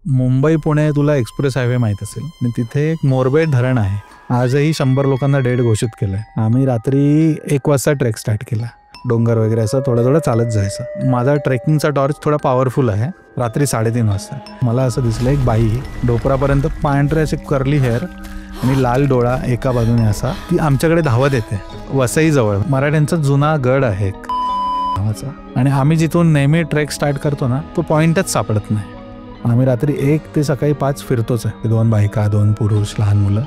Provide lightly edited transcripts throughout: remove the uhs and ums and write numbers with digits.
मुंबई पुणे तुला express highway माहीत असेल, आणि तिथे एक मोरबेट धरण आहे. आजही 100 लोकांना डेड घोषित केलंय. आम्ही रात्री 1 वाजता ट्रेक स्टार्ट केला. डोंगर वगैरे असं थोडं थोडं चालत जायचं. माझा ट्रेकिंगचा टॉर्च थोडा पॉवरफुल आहे. रात्री 3:30 वाजता मला असं दिसलं, एक बाई डोपरापर्यंत पांढरे असे कर्ली हेअर आणि लाल डोळा एका बाजूने असा, ती आमच्याकडे धावत येते. वसईजवळ मराठ्यांचा जुना गड आहे नावाचा, आणि आम्ही जिथून नेहमी ट्रेक स्टार्ट करतो ना, तो पॉईंटच सापडत नाही. आम्ही रात्री 1 ते सकाळी 5 फिरतोच आहे. 2 बायका, 2 पुरुष, लहान मुलं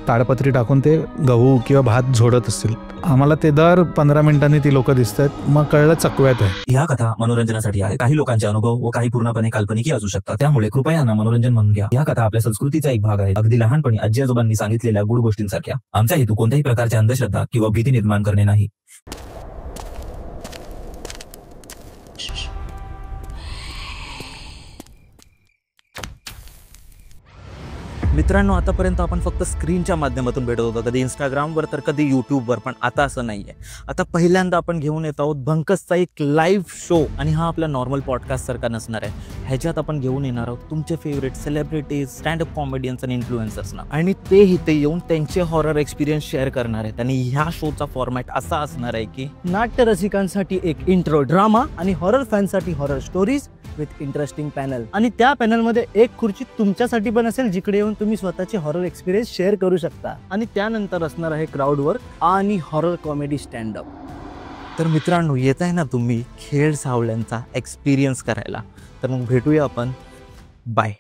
ताडपत्री टाकून ते गहू किंवा भात झोडत असतील. आम्हाला ते दर 15 मिनिटांनी ती लोक दिसतात. मग कळलं चकव्यात आहे. या कथा मनोरंजनासाठी आहे. काही लोकांचे अनुभव व काही पूर्णपणे काल्पनिक असू शकतात, त्यामुळे कृपया यांना मनोरंजन म्हणून घ्या. या कथा आपल्या संस्कृतीचा एक भाग आहे, अगदी लहानपणी आजी आजोबांनी सांगितलेल्या गुड गोष्टींसारख्या. आमचा हेतू कोणत्याही प्रकारच्या अंधश्रद्धा किंवा भीती निर्माण करणे नाही. मित्रांनो, आतापर्यंत आपण फक्त स्क्रीनच्या माध्यमातून भेटत होतो, कधी इंस्टाग्रामवर तर कधी यूट्यूबवर, पण आता असं नाही आहे. आता पहिल्यांदा आपण घेऊन येत आहोत भंकसचा एक लाईव्ह शो, आणि हा आपला नॉर्मल पॉडकास्टसारखा नसणार आहे. ह्याच्यात आपण घेऊन येणार आहोत तुमचे फेवरेट सेलिब्रिटीज, स्टँडअप कॉमेडियन्स आणि इन्फ्लुएन्सर्सना, आणि ते इथे येऊन त्यांचे हॉरर एक्सपिरियन्स शेअर करणार आहेत. आणि ह्या शोचा फॉर्मॅट असा असणार आहे की नाट्य रसिकांसाठी एक इंट्रो ड्रामा आणि हॉरर फॅनसाठी horror stories with interesting panel. आणि त्या पॅनलमध्ये एक खुर्ची तुमच्यासाठी पण असेल, जिकडे येऊन तुम्ही स्वतःचे हॉरर एक्सपिरियन्स शेअर करू शकता. आणि त्यानंतर असणार आहे क्राऊड वर्क आणि हॉरर कॉमेडी स्टँडअप. तर मित्रांनो, येत आहे ना तुम्ही खेळ सावल्यांचा एक्सपिरियन्स करायला, तर मग भेटूया आपण. बाय.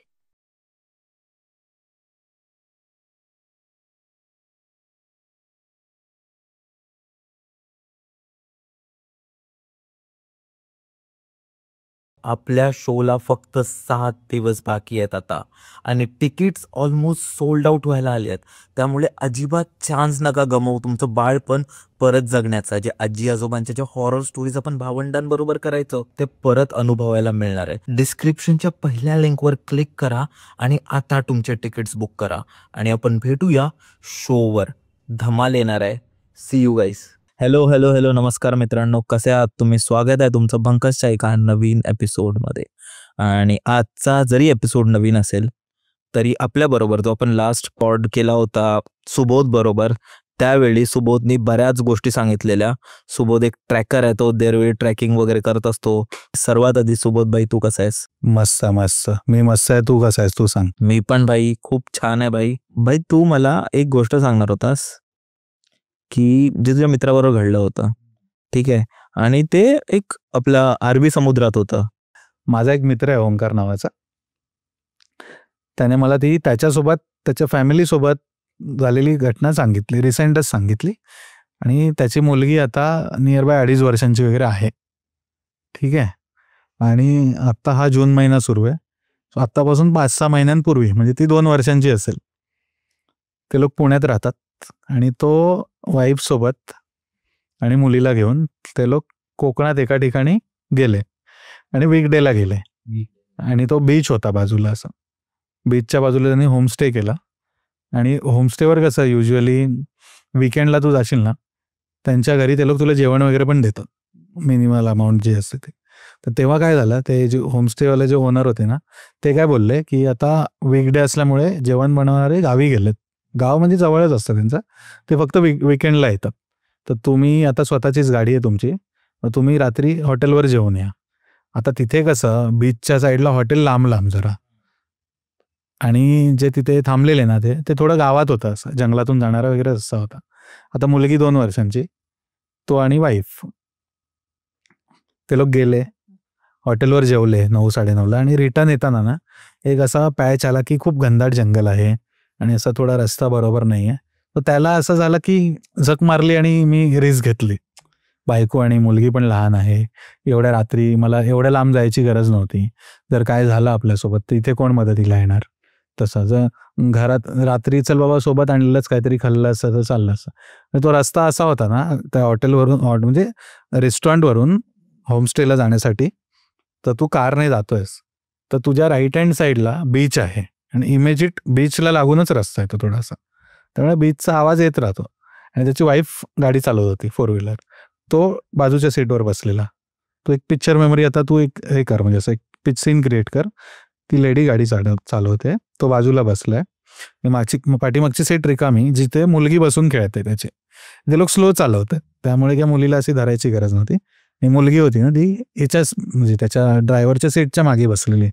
आपल्या शोला फक्त 7 दिवस बाकी आहेत आता, आणि तिकीट्स ऑलमोस्ट सोल्ड आउट व्हायला आले आहेत. त्यामुळे अजिबात चान्स नका गमवू तुमचं बाळपण परत जगण्याचा. जे आजी आजोबांच्या ज्या हॉरर स्टोरीज आपण भावंडांबरोबर करायचो, ते परत अनुभवायला मिळणार आहे. डिस्क्रिप्शनच्या पहिल्या लिंकवर क्लिक करा आणि आता तुमचे तिकीट्स बुक करा, आणि आपण भेटूया शोवर. धमाल येणार आहे. See you guys. Hello hello hello, नमस्कार मित्रांनो, कसे आहात तुम्ही? स्वागत आहे तुमचं भंकसच्या एका नवीन एपिसोडमध्ये. आणि आजचा जरी एपिसोड नवीन असेल तरी आपल्याबरोबर जो आपण लास्ट पॉड केला होता सुबोध बरोबर, त्यावेळी सुबोधनी बऱ्याच गोष्टी सांगितलेल्या. सुबोध एक ट्रॅकर आहे, तो दरवेळी ट्रॅकिंग वगैरे करत असतो. सर्वात आधी सुबोध भाई, तू कसा आहेस? मस्त मस्त, मी मस्त आहे. तू कसा आहेस? तू सांग. मी पण भाई खूप छान आहे भाई. भाई, तू मला एक गोष्ट सांगणार होतास की जे तुझ्या मित्राबरोबर घडलं होतं, ठीक आहे, आणि ते एक आपल्या अरबी समुद्रात होतं. माझा एक मित्र आहे ओंकार नावाचा, त्याने मला ती त्याच्यासोबत त्याच्या फॅमिलीसोबत झालेली घटना सांगितली, रिसेंटच सांगितली. आणि त्याची मुलगी आता नियर बाय 2.5 वर्षांची वगैरे आहे, ठीक आहे. आणि आत्ता हा जून महिना सुरू आहे. आत्तापासून 5-6 महिन्यांपूर्वी, म्हणजे ती 2 वर्षांची असेल, ते लोक पुण्यात राहतात. आणि तो वाईफसोबत आणि मुलीला घेऊन ते लोक कोकणात एका ठिकाणी गेले, आणि वीकडेला गेले. आणि तो बीच होता बाजूला, असं बीचच्या बाजूला त्यांनी होमस्टे केला. आणि होमस्टेवर कसं युजली विकेंडला तू जाशील ना, त्यांच्या घरी ते लोक तुला जेवण वगैरे पण देतात, मिनिमल अमाऊंट जे असते ते. तर तेव्हा काय झालं, ते जे होमस्टेवाले जे ओनर होते ना, ते काय बोलले की आता वीकडे असल्यामुळे जेवण बनवणारे गावी गेलेत. गाव म्हणजे जवळच असतं त्यांचं, ते फक्त विकेंडला येतात. तर तुम्ही आता स्वतःचीच गाडी आहे तुमची, तुम्ही रात्री हॉटेलवर जेवून या. आता तिथे कसं बीचच्या साईडला हॉटेल लांब लांब जरा, आणि जे तिथे थांबलेले ना ते थोडं गावात होतं, असं जंगलातून जाणारा वगैरे असा होता. आता मुलगी 2 वर्षांची, तो आणि वाईफ, ते लोक गेले हॉटेलवर, जेवले 9-9:30ला. आणि रिटर्न येताना ना एक असा पॅच आला की खूप घनदाट जंगल आहे आणि असा थोडा रस्ता बरोबर नाही आहे. तर त्याला असं झालं की झक मारली, आणि मी रिस्क घेतली. बायको आणि मुलगी पण लहान आहे, एवढ्या रात्री मला एवढ्या लांब जायची गरज नव्हती. जर काय झालं आपल्यासोबत तर इथे कोण मदतीला येणार? तसं जर घरात रात्री चल बाबा सोबत आणलेलंच काहीतरी खाल्लं असतं तर चाललं असतं. तो रस्ता असा होता ना त्या हॉटेलवरून, म्हणजे रेस्टॉरंटवरून होमस्टेला जाण्यासाठी, तर तू कारने जातोयस तर तुझ्या राईट हँड साईडला बीच आहे, आणि इमेजिट बीचला लागूनच रस्ता आहे तो थोडासा, त्यामुळे बीचचा आवाज येत राहतो. आणि त्याची वाईफ गाडी चालवत होती 4 व्हीलर, तो बाजूच्या सीटवर बसलेला. तो एक पिक्चर मेमरी, आता तू एक हे कर, म्हणजे असं एक पिच सीन क्रिएट कर. ती लेडी गाडी चालवते, तो बाजूला बसलाय, पाठीमागची सीट रिकामी जिथे मुलगी बसून खेळते त्याचे. ते लोक स्लो चालवतात, त्यामुळे त्या मुलीला अशी धरायची गरज नव्हती. ही मुलगी होती ना ती हिच्याच म्हणजे त्याच्या ड्रायव्हरच्या सीटच्या मागे बसलेली,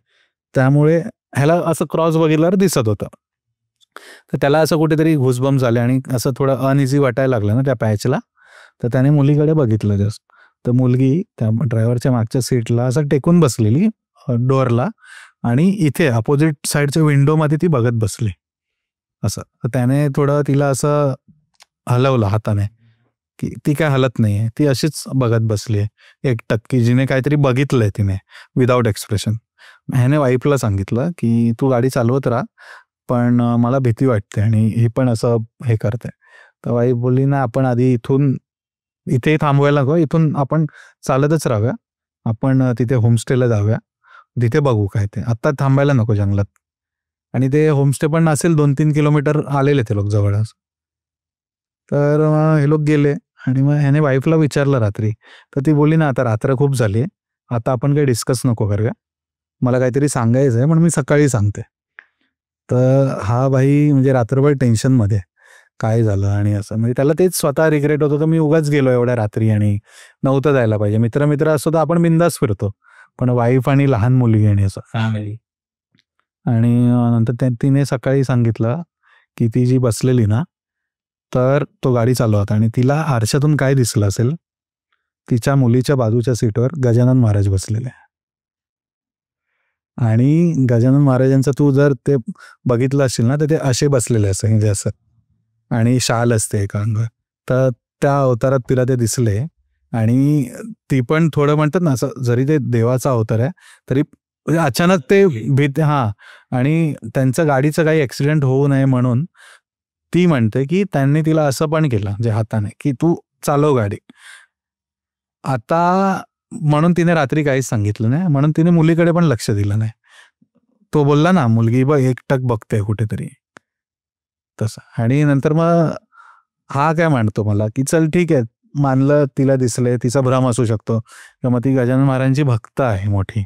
त्यामुळे ह्याला असं क्रॉस बघितल्यावर दिसत होतं. तर त्याला असं कुठेतरी घुसबम झाले आणि असं थोडं अनइझी वाटायला लागलं ना त्या पॅचला, तर त्याने मुलीकडे बघितलं जस्ट. तर मुलगी त्या ड्रायव्हरच्या मागच्या सीटला असं टेकून बसलेली डोअरला, आणि इथे अपोजिट साईडच्या विंडोमध्ये ती बघत बसली असं. तर त्याने थोडं तिला असं हलवलं हाताने की ती काय हलत नाही आहे, ती अशीच बघत बसली आहे एकटक, की जिने काहीतरी बघितलंय तिने विदाऊट एक्सप्रेशन. ह्याने वाईफला सांगितलं की तू गाडी चालवत राहा, पण मला भीती वाटते आणि ही पण असं हे करते. तर वाईफ बोलली ना, आपण आधी इथे थांबवायला नको, इथून आपण चालतच राहूया, आपण तिथे होमस्टेला जाऊया, तिथे बघू काय ते, आत्ता थांबायला नको जंगलात. आणि ते होमस्टे पण असेल 2-3 किलोमीटर आलेले ते लोक जवळच. तर हे लोक गेले आणि मग ह्याने वाईफला विचारलं रात्री, तर ती बोलली ना, आता रात्र खूप झाली, आता आपण काही डिस्कस नको करूया, मला काहीतरी सांगायचं आहे, पण मी सकाळी सांगते. तर हा भाई म्हणजे रात्रभर टेन्शनमध्ये काय झालं आणि असं, म्हणजे त्याला तेच स्वतः रिग्रेट होत होतं, मी उगाच गेलो एवढ्या रात्री आणि नव्हतं जायला पाहिजे. मित्र असतो तर आपण बिंदास फिरतो, पण वाईफ आणि लहान मुलगी आणि असं फॅमिली. आणि नंतर तिने सकाळी सांगितलं की ती जी बसलेली ना, तर तो गाडी चालवत आणि तिला आरशातून काय दिसलं असेल, तिच्या मुलीच्या बाजूच्या सीटवर गजानन महाराज बसलेले. आणि गजानन महाराजांचं तू जर ते बघितलं असेल ना, तर ते असे बसलेले असं म्हणजे असं, आणि शाल असते एका अंगावर. तर त्या अवतारात तिला ते दिसले. आणि ती पण थोडं म्हणतात ना असं, जरी ते देवाचा अवतार आहे तरी अचानक ते आणि त्यांचं गाडीचं काही ऍक्सिडेंट होऊ नये म्हणून ती म्हणते की त्यांनी तिला असं पण केलं म्हणजे हाताने की तू चालव गाडी आता, म्हणून तिने रात्री काहीच सांगितलं नाही, म्हणून तिने मुलीकडे पण लक्ष दिलं नाही. तो बोलला ना, मुलगी एकटक बघते कुठेतरी तसं. आणि नंतर मग हा काय म्हणतो मला की चल ठीक आहे, मानलं तिला दिसलंय, तिचा भ्रम असू शकतो किंवा मग ती गजानन महाराजांची भक्त आहे मोठी,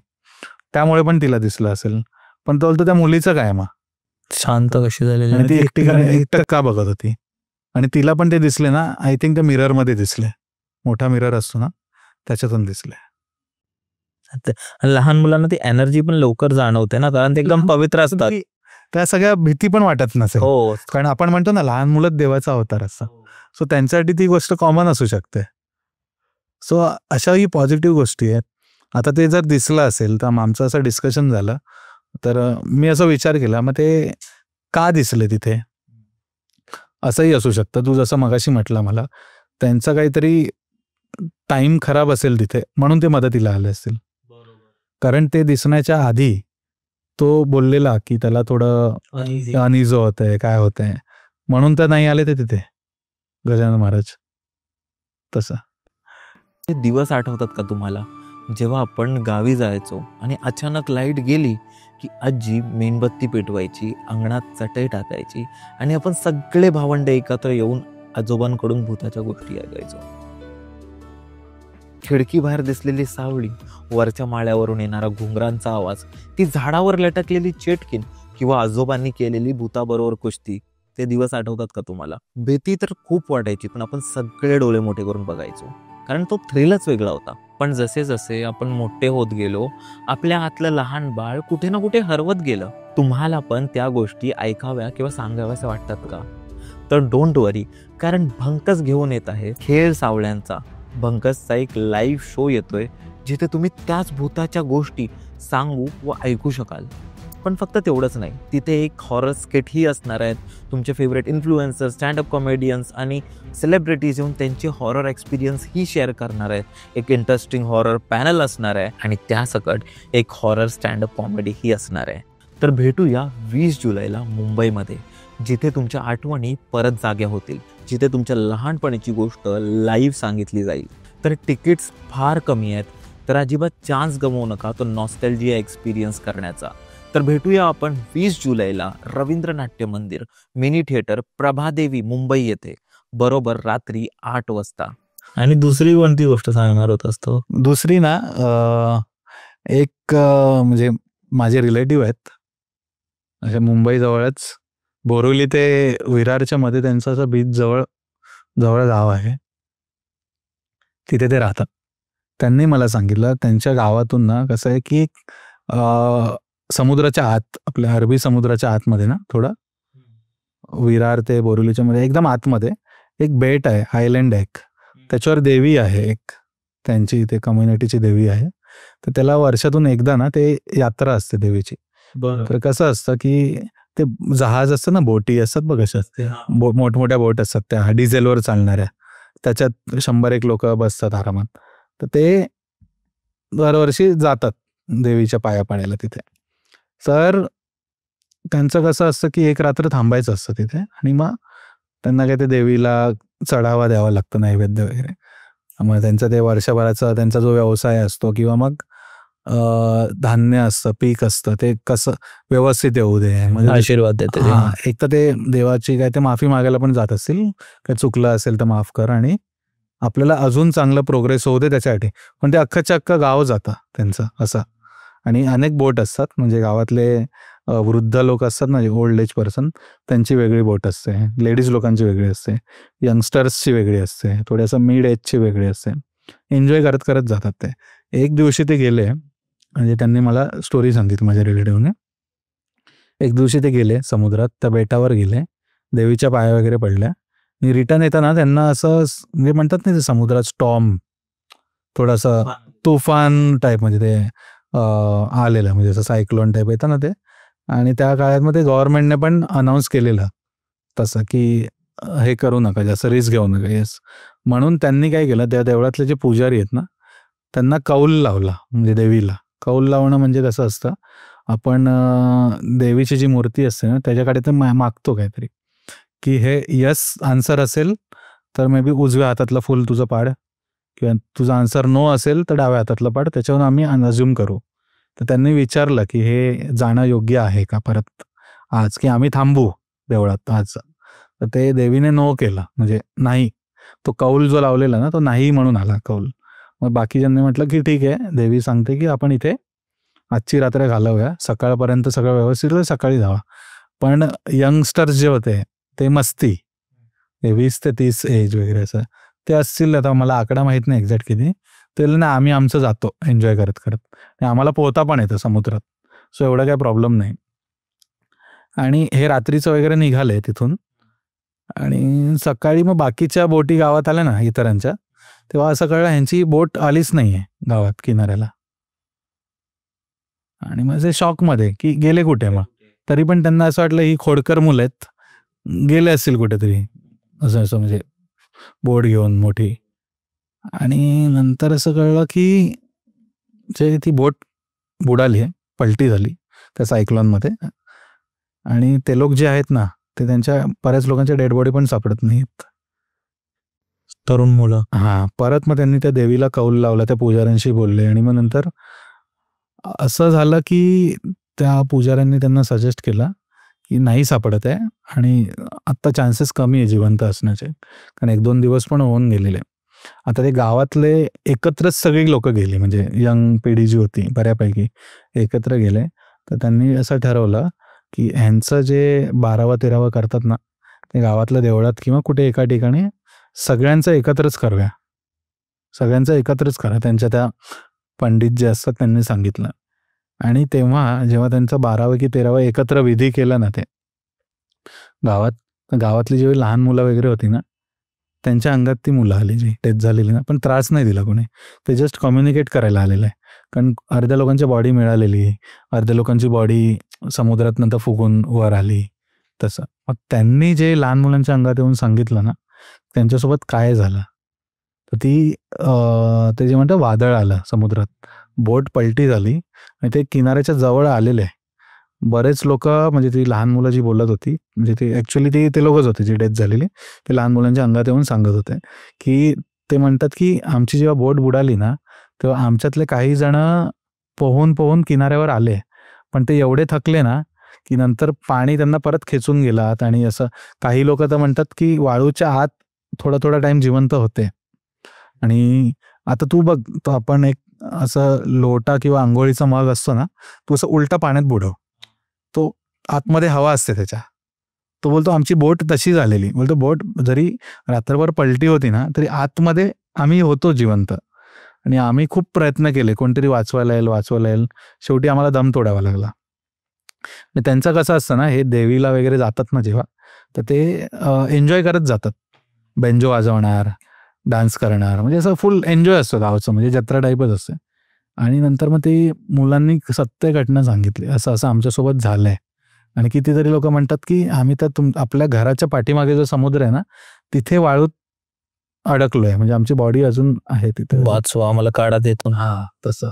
त्यामुळे पण तिला दिसलं असेल. पण तो बोलतो त्या मुलीचं काय, मग शांत कशी झालेली आणि ती एकटक का बघत होती, आणि तिला पण ते दिसले ना, आय थिंक त्या मिरर मध्ये दिसले, मोठा मिरर असतो ना त्याच्यातून दिसले. लहान मुलांना ती एनर्जी पण लवकर जाणवते ना, कारण ते एकदम पवित्र असतात. त्या सगळ्या भीती पण वाटत नसेल, हो, कारण आपण म्हणतो ना लहान मुलं देवाचा अवतार असतात, सो त्यांच्यासाठी ती गोष्ट कॉमन असू शकते. सो अशा ही पॉझिटिव्ह गोष्टी आहेत. आता ते जर दिसलं असेल तर आमचं असं डिस्कशन झालं, तर मी असा विचार केला, मग ते का दिसले तिथे, असंही असू शकतं. तू जसं मगाशी म्हटलं मला, त्यांचा काहीतरी टाइम खराब असेल तिथे म्हणून ते मदतीला आले असतील. कारण ते दिसण्याच्या आधी तो बोललेला की त्याला थोडं अनइझी होतंय, काय होतंय, म्हणून तर नाही आले ते तिथे गजानन महाराज. तसं ते दिवस आठवतात का तुम्हाला, जेव्हा आपण गावी जायचो आणि अचानक लाईट गेली की आजी मेणबत्ती पेटवायची, अंगणात चटई टाकायची आणि आपण सगळे भावंड एकत्र येऊन आजोबांकडून भूताच्या गोष्टी ऐकायचो. खिडकी बाहेर दिसलेली सावली, वरच्या माळ्यावरून येणारा घुंगरांचा आवाज, ती झाडावर लटकलेली चेटकीन किंवा आजोबांनी केलेली भूताबरोबर कुस्ती, ते दिवस आठवतात का तुम्हाला? भीती तर खूप वाटायची, पण आपण सगळे डोळे मोठे करून बघायचो, कारण तो थ्रिलच वेगळा होता. पण जसे जसे आपण मोठे होत गेलो, आपल्या आतलं लहान बाळ कुठे ना कुठे हरवत गेलं. तुम्हाला पण त्या गोष्टी ऐकाव्या किंवा सांगाव्याच्या वाटतात का? तर डोंट वरी, कारण भंकस घेऊन येत आहे खेळ सावळ्यांचा. भंकसचा एक लाईव्ह शो येतोय, जिथे तुम्ही त्याच भूताच्या गोष्टी सांगू व ऐकू शकाल. पण फक्त तेवढंच नाही, तिथे एक हॉरर स्किटही असणार आहेत. तुमचे फेवरेट इन्फ्लुएन्सर, स्टँडअप कॉमेडियन्स आणि सेलिब्रिटीज येऊन त्यांचे हॉरर एक्सपिरियन्स ही शेअर करणार आहेत. एक इंटरेस्टिंग हॉरर पॅनल असणार आहे आणि त्यासकट एक हॉरर स्टँडअप कॉमेडी ही असणार आहे. तर भेटूया 20 जुलैला मुंबईमध्ये, जिथे तुमच्या आठवणी परत जाग्या होतील, जिथे तुमच्या लहानपणीची गोष्ट लाईव्ह सांगितली जाईल. तर तिकीट्स फार कमी आहेत, तर अजिबात चान्स गमवू नका तो नॉस्टॅल्जिया एक्सपिरियन्स करण्याचा. तर भेटूया आपण 20 जुलैला रवींद्र नाट्य मंदिर, मिनी थिएटर, प्रभादेवी, मुंबई येथे, बरोबर रात्री 8 वाजता. आणि दुसरी कोणती गोष्ट सांगणार होतास तो? दुसरी ना, एक म्हणजे माझे रिलेटिव्ह आहेत असे मुंबईजवळच, बोरिवली ते विरारच्या मध्ये त्यांचं असं बीच जवळ गाव आहे, तिथे ते राहतात. त्यांनी मला सांगितलं त्यांच्या गावातून ना कसं आहे की समुद्राच्या आत, आपल्या अरबी समुद्राच्या आतमध्ये ना, थोडं विरार ते बोरिवलीच्या मध्ये एकदम आतमध्ये एक बेट आहे, आयलँड आहे, त्याच्यावर देवी आहे एक, त्यांची इथे कम्युनिटीची देवी आहे. तर त्याला वर्षातून एकदा ना ते यात्रा असते देवीची. तर कसं असतं की ते जहाज असतं ना, बोटी असतात बघ, कशा असते मोठमोठ्या बोट असतात त्या डिझेलवर चालणाऱ्या, त्याच्यात 100-1 लोक बसतात आरामात. तर ते दरवर्षी जातात देवीच्या पाया पडायला तिथे. तर त्यांचं कसं असतं की एक रात्र थांबायचं असतं तिथे, आणि मग त्यांना काय ते देवीला चढावा द्यावा लागतं, नैवेद्य वगैरे. मग त्यांचं ते वर्षभराचा त्यांचा जो व्यवसाय असतो किंवा मग धान्य असतं, पीक असतं, ते कसं व्यवस्थित येऊ दे, म्हणजे आशीर्वाद देते. एक तर ते देवाची काय ते माफी मागायला पण जात असतील, काय चुकलं असेल तर माफ कर, आणि आपल्याला अजून चांगलं प्रोग्रेस होऊ दे त्याच्यासाठी. पण ते अख्खच्या अख्खं गाव जातं त्यांचं असं. आणि अनेक बोट असतात, म्हणजे गावातले वृद्ध लोक असतात ना, ओल्ड एज पर्सन, त्यांची वेगळी बोट असते, लेडीज लोकांची वेगळी असते, यंगस्टर्सची वेगळी असते, थोडंसं मिड एजची वेगळी असते. एन्जॉय करत करत जातात ते. एक दिवशी ते गेले, म्हणजे त्यांनी मला स्टोरी सांगितली माझ्या रिलेटिव्हने. एक दिवशी ते गेले समुद्रात, त्या बेटावर गेले, देवीच्या पाया वगैरे पडल्या, आणि रिटर्न येताना त्यांना असं म्हणजे म्हणतात ना, ते समुद्रात स्टॉर्म, थोडासा तुफान टाईप, म्हणजे ते आलेलं, म्हणजे असं सायक्लोन टाईप येतं ना ते. आणि त्या काळामध्ये गव्हर्नमेंटने पण अनाऊन्स केलेलं तसं की हे करू नका, जास्त रिस्क घेऊ नका. येस, म्हणून त्यांनी काय केलं, त्या देवळातले जे पुजारी आहेत ना, त्यांना कौल लावला. म्हणजे देवीला कौल लावणं म्हणजे कसं असतं, आपण देवीची जी मूर्ती असते ना त्याच्याकडे तर मागतो काहीतरी, की हे यस आन्सर असेल तर मे बी उजव्या हातातलं फुल तुझं पाड, किंवा तुझा आन्सर नो असेल तर डाव्या हातातलं पाड, त्याच्यावरून आम्ही अज्युम करू. तर त्यांनी विचारलं की हे जाणं योग्य आहे का परत आज, की आम्ही थांबू देवळात आज. तर ते देवीने नो केलं, म्हणजे नाही, तो कौल जो लावलेला ना तो नाही म्हणून आला कौल. मग बाकीच्यांनी म्हटलं की ठीक आहे, देवी सांगते की आपण इथे आजची रात्र घालवूया, सकाळपर्यंत सगळं व्यवस्थित, सकाळी जावा. पण यंगस्टर्स जे होते ते मस्ती, 20 ते 30 एज वगैरे असं ते असतील, आता मला आकडा माहीत नाही एक्झॅक्ट किती, ते ना आम्ही आमचं जातो एन्जॉय करत करत, आम्हाला पोहता पण येतं समुद्रात, सो एवढा काही प्रॉब्लेम नाही. आणि हे रात्रीचं वगैरे निघाले तिथून, आणि सकाळी मग बाकीच्या बोटी गावात आल्या ना इतरांच्या, तेव्हा असं कळलं ह्यांची बोट आलीच नाहीये गावात किनाऱ्याला. आणि मग ते शॉकमध्ये की गेले कुठे, मग तरी पण त्यांना असं वाटलं ही खोडकर मुलं आहेत, गेले असतील कुठेतरी असं असं, म्हणजे बोट घेऊन मोठी. आणि नंतर असं कळलं की जे ती बोट बुडाली आहे, पलटी झाली त्या सायक्लॉनमध्ये, आणि ते लोक जे आहेत ना ते त्यांच्या बऱ्याच लोकांच्या डेड बॉडी पण सापडत नाहीत, तरुण मुलं. हां. परत मग त्यांनी त्या देवीला कौल लावला, त्या पुजाऱ्यांशी बोलले, आणि मग नंतर असं झालं की त्या पुजाऱ्यांनी त्यांना सजेस्ट केला की नाही सापडत आहे, आणि आत्ता चान्सेस कमी आहे जिवंत असण्याचे, कारण 1-2 दिवस पण होऊन गेलेले. आता ते गावातले एकत्रच सगळी लोक गेली, म्हणजे यंग पिढी जी होती बऱ्यापैकी एकत्र गेले. तर त्यांनी असं ठरवलं की ह्यांचं जे 12वा-13वा करतात ना, ते गावातल्या देवळात किंवा कुठे एका ठिकाणी सगळ्यांचं एकत्रच करूया, सगळ्यांचं एकत्रच करा, त्यांच्या त्या पंडित जे असतात त्यांनी सांगितलं. आणि तेव्हा जेव्हा त्यांचं 12वा की 13वा एकत्र विधी केला ना, ते गावातली जेव्हा लहान मुलं वगैरे होती ना, त्यांच्या अंगात ती मुलं आली जी डेथ झालेली ना, पण त्रास नाही दिला कोणी, ते जस्ट कम्युनिकेट करायला आलेलं आहे. कारण अर्ध्या लोकांची बॉडी मिळालेली, अर्ध्या लोकांची बॉडी समुद्रात नंतर फुगून वर आली तसं. मग त्यांनी जे लहान मुलांच्या अंगात येऊन सांगितलं ना त्यांच्यासोबत काय झालं, तर ते जे म्हणतात वादळ आलं समुद्रात, बोट पलटी झाली, आणि ते किनाऱ्याच्या जवळ आलेले बरेच लोक, म्हणजे ती लहान मुलं जी बोलत होती, म्हणजे ती ॲक्च्युली ते लोकच होते जी डेथ झालेली, ते लहान मुलांच्या अंगात येऊन सांगत होते की ते म्हणतात की आमची जेव्हा बोट बुडाली ना तेव्हा आमच्यातले काही जण पोहून पोहून किनाऱ्यावर आले, पण ते एवढे थकले ना की नंतर पाणी त्यांना परत खेचून गेलात. आणि असं काही लोक तर म्हणतात की वाळूच्या आत थोडा थोडा टाइम जिवंत होते. आणि आता तू बघ, तो आपण एक असं लोटा किंवा आंघोळीचा मग असतो ना, तो असं उलटा पाण्यात बुडव, तो आतमध्ये हवा असते त्याच्या. तो बोलतो आमची बोट तशी झालेली. बोलतो बोट जरी रात्रभर पलटी होती ना तरी आतमध्ये आम्ही होतो जिवंत, आणि आम्ही खूप प्रयत्न केले, कोणतरी वाचवायला येईल. शेवटी आम्हाला दम तोडावा लागला. त्यांचं कसं असतं ना, हे देवीला वगैरे जातात ना जेव्हा, तर ते एन्जॉय करत जातात. बेंजो वाजवणार, डान्स करणार, म्हणजे असं फुल एन्जॉय असतो गावचं, म्हणजे जत्रा टाईपच असते. आणि नंतर मग ते मुलांनी सत्य घटना सांगितली, असं असं आमच्यासोबत झालंय. आणि कितीतरी लोक म्हणतात की आम्ही तर आपल्या घराच्या पाठीमागे जो समुद्र आहे ना तिथे वाळूत अडकलोय, म्हणजे आमची बॉडी अजून आहे तिथे, वाचवा आम्हाला काढा देतो. हा तसं.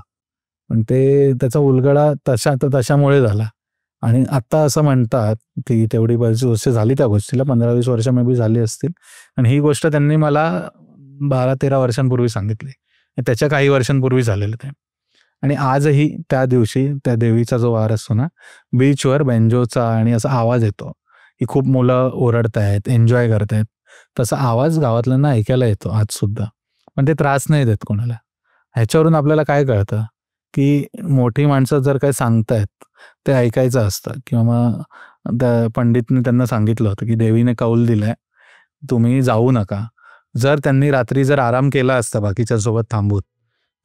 पण ते त्याचा उलगडा तशामुळे झाला. आणि आता असं म्हणतात की तेवढी बरीच वर्ष झाली त्या गोष्टीला, 15-20 वर्ष मे बी झाली असतील. आणि ही गोष्ट त्यांनी मला 12-13 वर्षांपूर्वी सांगितली, त्याच्या काही वर्षांपूर्वी झालेलं ते. आणि आजही त्या दिवशी त्या देवीचा जो वार असतो ना, बीचवर बेंजोचा आणि असा आवाज येतो की खूप मुलं ओरडतायत, एन्जॉय करतायत, तसा आवाज गावातल्यांना ऐकायला येतो आज सुद्धा. पण ते त्रास नाही देत कोणाला. ह्याच्यावरून आपल्याला काय कळतं की मोठी माणसं जर काय सांगतायत ते ऐकायचं असतं. किंवा मग त्या पंडितने त्यांना सांगितलं होतं की देवीने कौल दिलाय तुम्ही जाऊ नका. जर त्यांनी रात्री जर आराम केला असता बाकीच्या सोबत थांबून,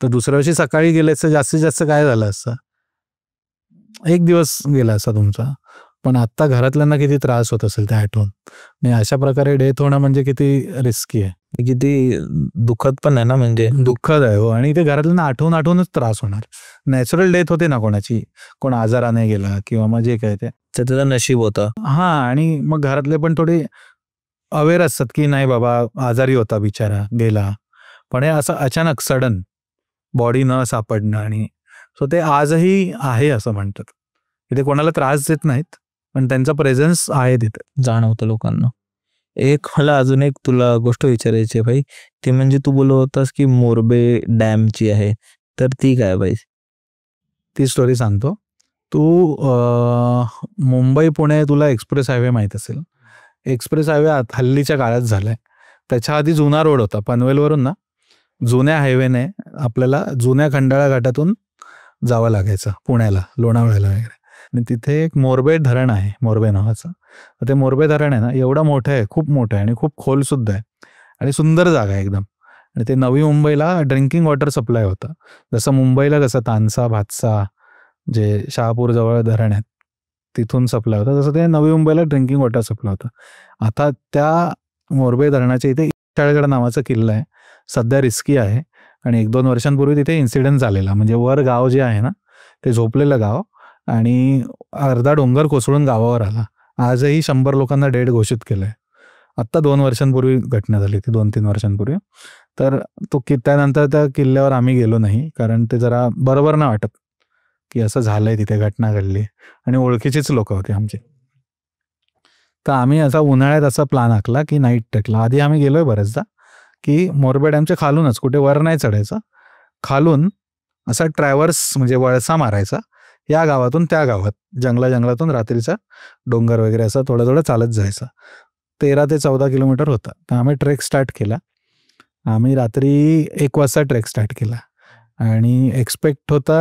तर दुसऱ्या दिवशी सकाळी गेले असतं, जास्तीत जास्त काय झालं असतं, 1 दिवस गेला असता तुमचा. पण आत्ता घरातल्यांना किती त्रास होत असेल ते आठवून. आणि अशा प्रकारे डेथ होणं म्हणजे किती रिस्की आहे, किती दुःखद पण आहे ना, म्हणजे दुःखद आहे. हो. आणि ते घरातल्यांना आठवूनच त्रास होणार. नॅचरल डेथ होते ना कोणाची, कोण आजाराने गेला किंवा मग जे काय ते त्याचं नशीब होतं. हा. आणि मग घरातले पण थोडे अवेअर असतात की नाही बाबा आजारी होता बिचारा गेला. पण हे असं अचानक सडन बॉडी न सापडणं, आणि सो ते आजही आहे असं म्हणतात की ते कोणाला त्रास देत नाहीत, पण त्यांचा प्रेझेन्स आहे तिथे, जाणवतं लोकांना. मला अजून एक तुला गोष्ट विचारायची आहे भाई, ती म्हणजे तू बोलत होतास की मोरबे डॅमची आहे, तर ती काय भाई? ती स्टोरी सांगतो. तू मुंबई पुणे तुला एक्सप्रेस हायवे माहीत असेल. एक्सप्रेस हायवे हल्लीच्या काळात झालाय. त्याच्या आधी जुना रोड होता पनवेलवरून ना, जुन्या हायवेने आपल्याला जुन्या खंडाळा घाटातून जावं लागायचं पुण्याला, लोणावळ्याला वगैरे. आणि तिथे एक मोरबे धरण आहे, मोरबे नावाचं. ते मोरबे धरण आहे ना एवढं मोठं आहे, खूप मोठं आहे आणि खूप खोल सुद्धा आहे आणि सुंदर जागा आहे एकदम. आणि ते नवी मुंबईला ड्रिंकिंग वॉटर सप्लाय होतं. जसं मुंबईला कसं तानसा भातसा जे शहापूर जवळ धरण आहेत तिथून सप्लाय होतं, तसं ते नवी मुंबईला ड्रिंकिंग वॉटर सप्लाय होतं. आता त्या मोरबे धरणाच्या इथे इटाळगड नावाचा किल्ला आहे, सध्या रिस्की आहे. आणि 1-2 वर्षांपूर्वी तिथे इन्सिडेंट झालेला, म्हणजे वर गाव जे आहे ना ते झोपलेलं गाव आणि अर्धा डोंगर कोसळून गावावर आला. आजही 100 लोकांना डेड घोषित केलंय. आत्ता 2 वर्षांपूर्वी घटना झाली ती, 2-3 वर्षांपूर्वी. तर त्यानंतर त्या किल्ल्यावर आम्ही गेलो नाही, कारण ते जरा बरोबर नाही वाटत की असं झालंय तिथे, घटना घडली आणि ओळखीचीच लोक होती आमची. तर आम्ही असा उन्हाळ्यात असा प्लॅन आखला की नाईट ट्रेकला. आधी आम्ही गेलोय बरेचदा की मोरबे डॅमच्या खालूनच, कुठे वर नाही चढायचं, खालून असा ट्रॅव्हर्स म्हणजे वळसा मारायचा या गावातून त्या गावात, जंगलातून रात्रीचा डोंगर वगैरे असं थोडं थोडं चालत जायचं. 13 ते 14 किलोमीटर होता. तर आम्ही ट्रेक स्टार्ट केला. आम्ही रात्री 1 वाजता ट्रेक स्टार्ट केला आणि एक्सपेक्ट होता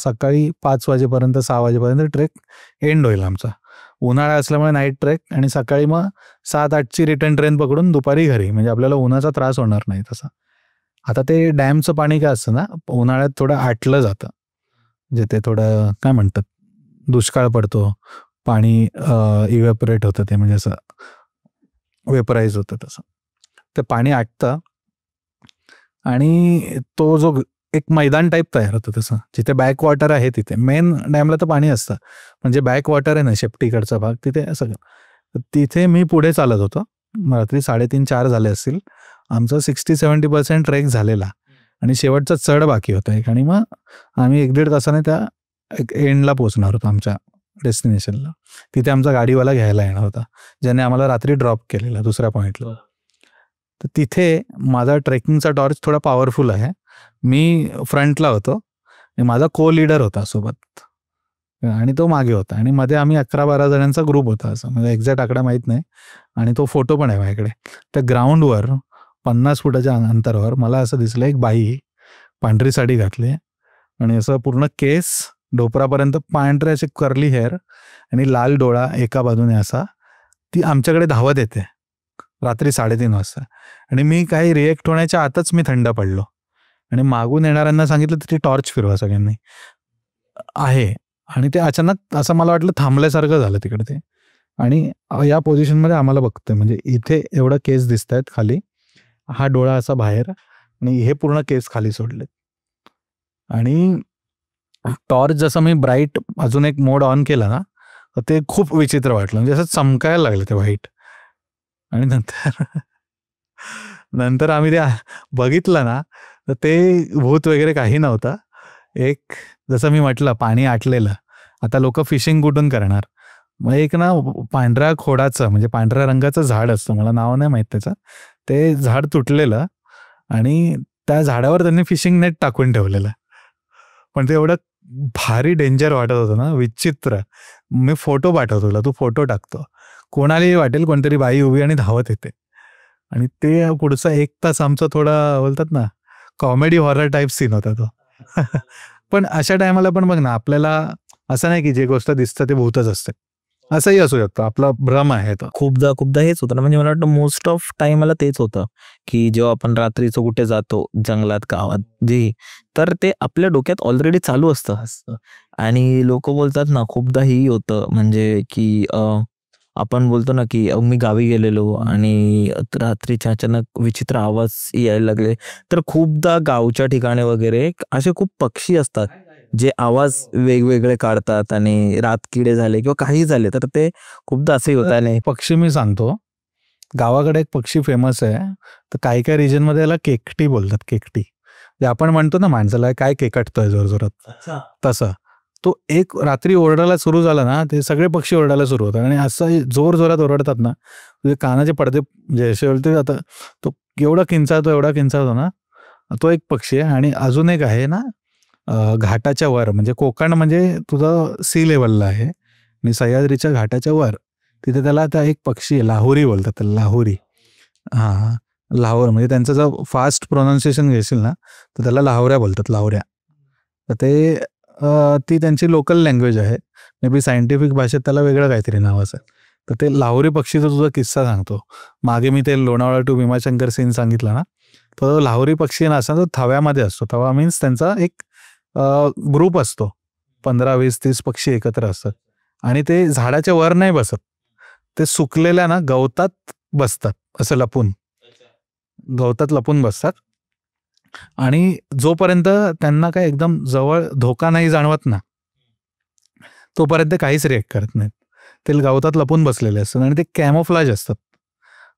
सकाळी 5 वाजेपर्यंत 6 वाजेपर्यंत ट्रेक एंड होईल आमचा. उन्हाळा असल्यामुळे नाईट ट्रेक आणि सकाळी मग 7-8ची रिटर्न ट्रेन पकडून दुपारी घरी, म्हणजे आपल्याला उन्हाचा त्रास होणार नाही तसा. आता ते डॅमचं पाणी काय असतं ना, उन्हाळ्यात थोडं आटलं जातं, म्हणजे ते थोडं काय म्हणतात दुष्काळ पडतो, पाणी इव्हॅपोरेट होतं, ते म्हणजे असं वेपराईज होतं तसं. ते पाणी आटतं आणि तो जो एक मैदान टाईप तयार होतं तसं, जिथे बॅक वॉटर आहे तिथे. मेन डॅमला तर पाणी असतं, म्हणजे बॅक वॉटर आहे ना शेपटीकडचा भाग, तिथे असं. तिथे मी पुढे चालत होतो. रात्री 3:30-4 झाले असतील. आमचा 60-70% ट्रेक झालेला आणि शेवटचा चढ बाकी होता एक. आणि मग आम्ही 1-1.5 तासाने त्या एक एंडला पोचणार होतो आमच्या डेस्टिनेशनला. तिथे आमचा गाडीवाला घ्यायला येणार होता, ज्याने आम्हाला रात्री ड्रॉप केलेला दुसऱ्या पॉईंटला. तर तिथे माझा ट्रेकिंगचा टॉर्च थोडा पॉवरफुल आहे. मी फ्रंटला होतो आणि माझा को लीडर होता सोबत आणि तो मागे होता. आणि मध्ये आम्ही 11-12 जणांचा ग्रुप होता, असं म्हणजे एक्झॅक्ट आकडा माहीत नाही. आणि तो फोटो पण आहे माझ्याकडे. त्या ग्राउंडवर 50 फुटाच्या अंतरावर मला असं दिसलं एक बाई, पांढरी साडी घातली आणि असं पूर्ण केस डोपरापर्यंत पांढरे असे कर्ली हेअर आणि लाल डोळा एका बाजूने असा. ती आमच्याकडे धावत येते रात्री 3:30 वाजता. आणि मी काही रिएक्ट होण्याच्या आतच मी थंड पडलो आणि मागून येणाऱ्यांना सांगितलं ती टॉर्च फिरवा सगळ्यांनी आहे. आणि ते अचानक असं मला वाटलं थांबल्यासारखं झालं तिकडे ते. आणि या पोझिशनमध्ये आम्हाला बघतोय म्हणजे इथे एवढं केस दिसत आहेत खाली, हा डोळा असा बाहेर आणि हे पूर्ण केस खाली सोडलेत. आणि टॉर्च जसं मी ब्राईट अजून एक मोड ऑन केला ना तर ते खूप विचित्र वाटलं, म्हणजे असं चमकायला लागलं ते व्हाईट. आणि नंतर आम्ही ते बघितलं ना तर ते भूत वगैरे काही नव्हतं. एक जसं मी म्हटलं पाणी आटलेलं, आता लोक फिशिंग कुठून करणार, मग एक ना पांढऱ्या खोडाचं म्हणजे पांढऱ्या रंगाचं झाड असतं, मला नाव नाही माहित त्याचं, ते झाड तुटलेलं आणि त्या झाडावर त्यांनी फिशिंग नेट टाकून ठेवलेलं. पण ते एवढं भारी डेंजर वाटत होतं ना, विचित्र. मी फोटो पाठवतो तुला, तू फोटो टाकतो, कोणालाही वाटेल कोणतरी बाई उभी आणि धावत येते. आणि ते पुढचा 1 तास आमचा थोडा बोलतात ना कॉमेडी हॉरर टाईप सीन होता तो. पण अशा टायमाला पण बघ ना, आपल्याला असं नाही की जे गोष्ट दिसतं ते भूतच असते, असंही असू शकतं, आपला भ्रम आहे तो. खूपदा हेच होतं ना, म्हणजे मला वाटतं मोस्ट ऑफ टाइमला तेच होतं की जेव्हा आपण रात्रीचं कुठे जातो जंगलात गावात जे, तर ते आपल्या डोक्यात ऑलरेडी चालू असतं. आणि लोक बोलतात ना खूपदा ही होतं म्हणजे की आपण बोलतो ना की मी गावी गेलेलो आणि रात्रीच्या अचानक विचित्र आवाज यायला लागले. तर खूपदा गावच्या ठिकाणी वगैरे असे खूप पक्षी असतात जे आवाज वेगवेगळे काढतात आणि रातकिडे झाले किंवा काही झाले तर ते खूपदा असंही होत. आणि पक्षी मी सांगतो, गावाकडे एक पक्षी फेमस आहे, तर काही काही रिजन मध्ये याला केकटी बोलतात. केकटी जे आपण म्हणतो ना माणसाला काय केकटतोय जोरजोरात, तसं तो एक रात्री ओरडायला सुरू झाला ना ते सगळे पक्षी ओरडायला सुरू होतात आणि असं जोर जोरात ओरडतात ना तुझे कानाचे पडदे म्हणजे असे बोलते आता. तो एवढा किंचाळतो ना, तो एक पक्षी आहे. आणि अजून एक आहे ना घाटाच्या वर, म्हणजे कोकण म्हणजे तुझं सी लेवलला आहे आणि सह्याद्रीच्या घाटाच्या वर तिथे त्याला त्या एक पक्षी आहे, लाहोरी बोलतात त्याला, लाहोरी. हां, लाहोर म्हणजे त्यांचं जर फास्ट प्रोनाऊन्सिएशन घेशील ना तर त्याला लाहोऱ्या बोलतात, लाहोऱ्या. तर ते ती त्यांची लोकल लँग्वेज आहे. मे बी सायंटिफिक भाषेत त्याला वेगळं काहीतरी नाव असेल. तर ते लाहोरी पक्षीचा तुझा किस्सा सांगतो. मागे मी ते लोणावळा टू भीमाशंकर सीन सांगितला ना, तो लाहोरी पक्षी ना असा तो थव्यामध्ये असतो. थवा मीन्स त्यांचा एक ग्रुप असतो, 15, 20, 30 पक्षी एकत्र असतात आणि ते झाडाच्या वर नाही बसत, ते सुकलेल्या ना गवतात बसतात, असं लपून गवतात लपून बसतात. आणि जोपर्यंत त्यांना काय एकदम जवळ धोका नाही जाणवत ना तोपर्यंत काहीच रिएक्ट करत नाहीत. ते गवतात लपून बसलेले असतात आणि ते कॅमोफ्लाज असतात,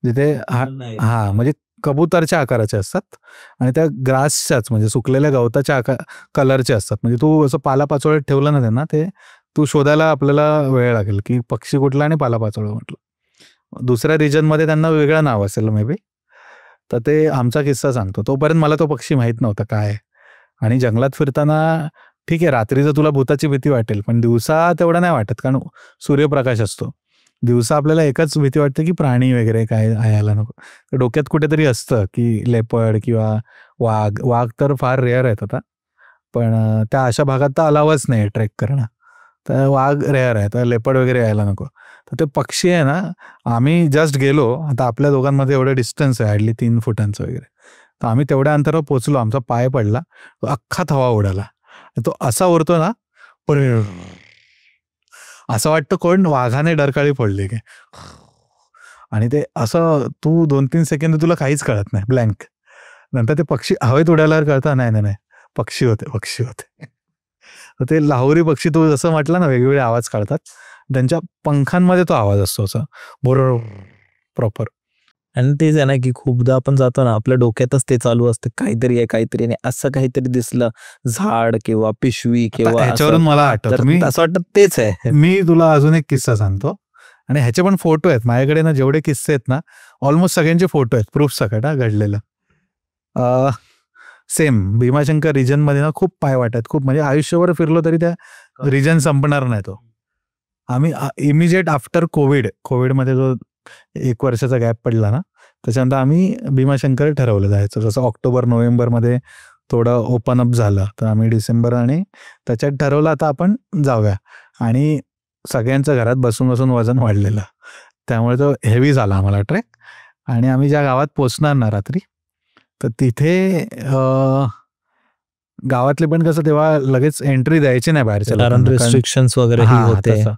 जिथे हा म्हणजे कबुतरच्या आकाराचे असतात आणि त्या ग्रासच्याच म्हणजे सुकलेल्या गवताच्या कलरचे असतात. म्हणजे तू असं पालापाचोळ्यात ठेवलं ना त्यांना, ते तू शोधायला आपल्याला वेळ लागेल की पक्षी कुठला आणि पालापाचोळा म्हटलं. दुसऱ्या रिजनमध्ये त्यांना वेगळं नाव असेल मे बी. तर ते आमचा किस्सा सांगतो. तोपर्यंत मला तो पक्षी माहीत नव्हता काय. आणि जंगलात फिरताना ठीक आहे रात्रीचं तुला भूताची भीती वाटेल, पण दिवसा तेवढं नाही वाटत कारण सूर्यप्रकाश असतो. दिवसा आपल्याला एकच भीती वाटते की प्राणी वगैरे काय यायला नको. डोक्यात कुठेतरी असतं की लेपर्ड किंवा वाघ तर फार रेअर आहेत आता, पण त्या अशा भागात तर अलावच नाही ट्रेक करणं, तर वाघ रेअर आहे, तर लेपर्ड वगैरे यायला नको. तर ते पक्षी आहे ना, आम्ही जस्ट गेलो, आता आपल्या दोघांमध्ये एवढं डिस्टन्स आहे हार्डली 3 फुटांचं वगैरे, तर आम्ही तेवढ्या अंतरावर पोचलो, आमचा पाय पडला, तो अख्खा थवा उडाला. तो असा उरतो ना, असं वाटतं कोण वाघाने डरकाळी फोडली काय. आणि ते असं तू 2-3 सेकंद तुला काहीच कळत नाही, ब्लँक. नंतर ते पक्षी हवेत उडाल्यावर कळतं नाही पक्षी होते. तर ते लाहोरी पक्षी तू जसं म्हटलं ना वेगवेगळे आवाज काढतात, त्यांच्या पंखांमध्ये तो आवाज असतो असा बरोबर प्रॉपर. आणि तेच आहे ना की खूपदा आपण जातो ना आपल्या डोक्यातच ते चालू असतं काहीतरी आहे काहीतरी नाही, असं काहीतरी दिसलं झाड किंवा पिशवी किंवा ह्याच्यावरून मला आठवतं, मी असं वाटतं तेच आहे. मी तुला अजून एक किस्सा सांगतो आणि ह्याचे पण फोटो आहेत माझ्याकडे ना, जेवढे किस्से आहेत ना ऑलमोस्ट सगळ्यांचे फोटो आहेत, प्रूफ सकट घडलेलं. सेम भीमाशंकर रिजन मध्ये ना खूप पाय वाटत, खूप म्हणजे आयुष्यभर फिरलो तरी त्या रिजन संपणार नाही तो. आम्ही इमिजिएट आफ्टर कोविडमध्ये जो 1 वर्षाचा गॅप पडला ना, त्याच्यानंतर आम्ही भीमाशंकर ठरवलं जायचं. जसं ऑक्टोबर नोव्हेंबरमध्ये थोडं ओपन अप झालं. तर आम्ही डिसेंबर आणि त्याच्यात ठरवलं आता आपण जाऊया. आणि सगळ्यांचं घरात बसून बसून वजन वाढलेलं, त्यामुळे तो हेवी झाला आम्हाला ट्रेक. आणि आम्ही ज्या गावात पोचणार ना रात्री, तर तिथे गावातले पण कसं तेव्हा लगेच एंट्री द्यायची नाही बाहेरच्या कारण लोकांना, कारण रिस्ट्रिक्शन्स वगैरे हां, होते. तसं.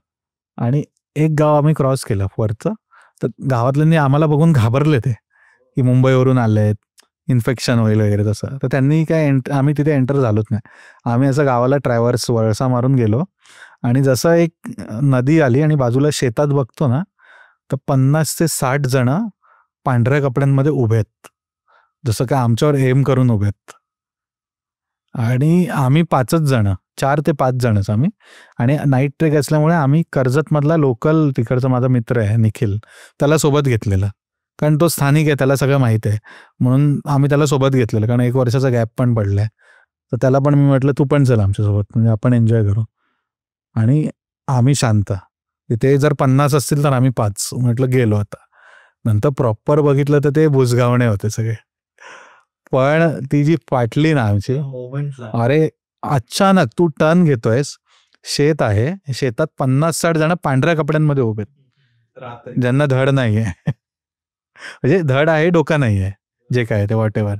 आणि एक गाव आम्ही क्रॉस केलं वरचं, तर गावातल्यांनी आम्हाला बघून घाबरले ते, की मुंबईवरून आलेत, इन्फेक्शन होईल वगैरे तसं. तर त्यांनी काय आम्ही तिथे एंटर झालोच नाही. आम्ही असं गावाला ट्रॅव्हर्स वळसा मारून गेलो. आणि जसं एक नदी आली आणि बाजूला शेतात बघतो ना, तर 50 ते 60 जण पांढऱ्या कपड्यांमध्ये उभे आहेत, जसं काय आमच्यावर एम करून उभे आहेत. आणि आम्ही 5च जण, 4 ते 5 जणच आम्ही. आणि नाईट ट्रेक असल्यामुळे आम्ही कर्जतमधला लोकल तिकडचा माझा मित्र आहे निखिल, त्याला सोबत घेतलेलं, कारण तो स्थानिक आहे, त्याला सगळं माहिती आहे. म्हणून आम्ही त्याला सोबत घेतलेलं, कारण 1 वर्षाचा गॅप पण पडलाय. तर त्याला पण मी म्हटलं तू पण चल आमच्यासोबत, म्हणजे आपण एन्जॉय करू. आणि आम्ही शांत, तिथे जर 50 असतील तर आम्ही 5. म्हटलं गेलो आता. नंतर प्रॉपर बघितलं तर ते बुजगावणे होते सगळे. पण ती जी फाटली ना आमची, अरे अचानक तू टर्न घेतोयस, शेत आहे, शेतात 50-60 जण पांढऱ्या कपड्यांमध्ये उभे आहेत, ज्यांना धड नाहीये. म्हणजे धड आहे, डोका नाहीये, जे काय ते वॉट एव्हर.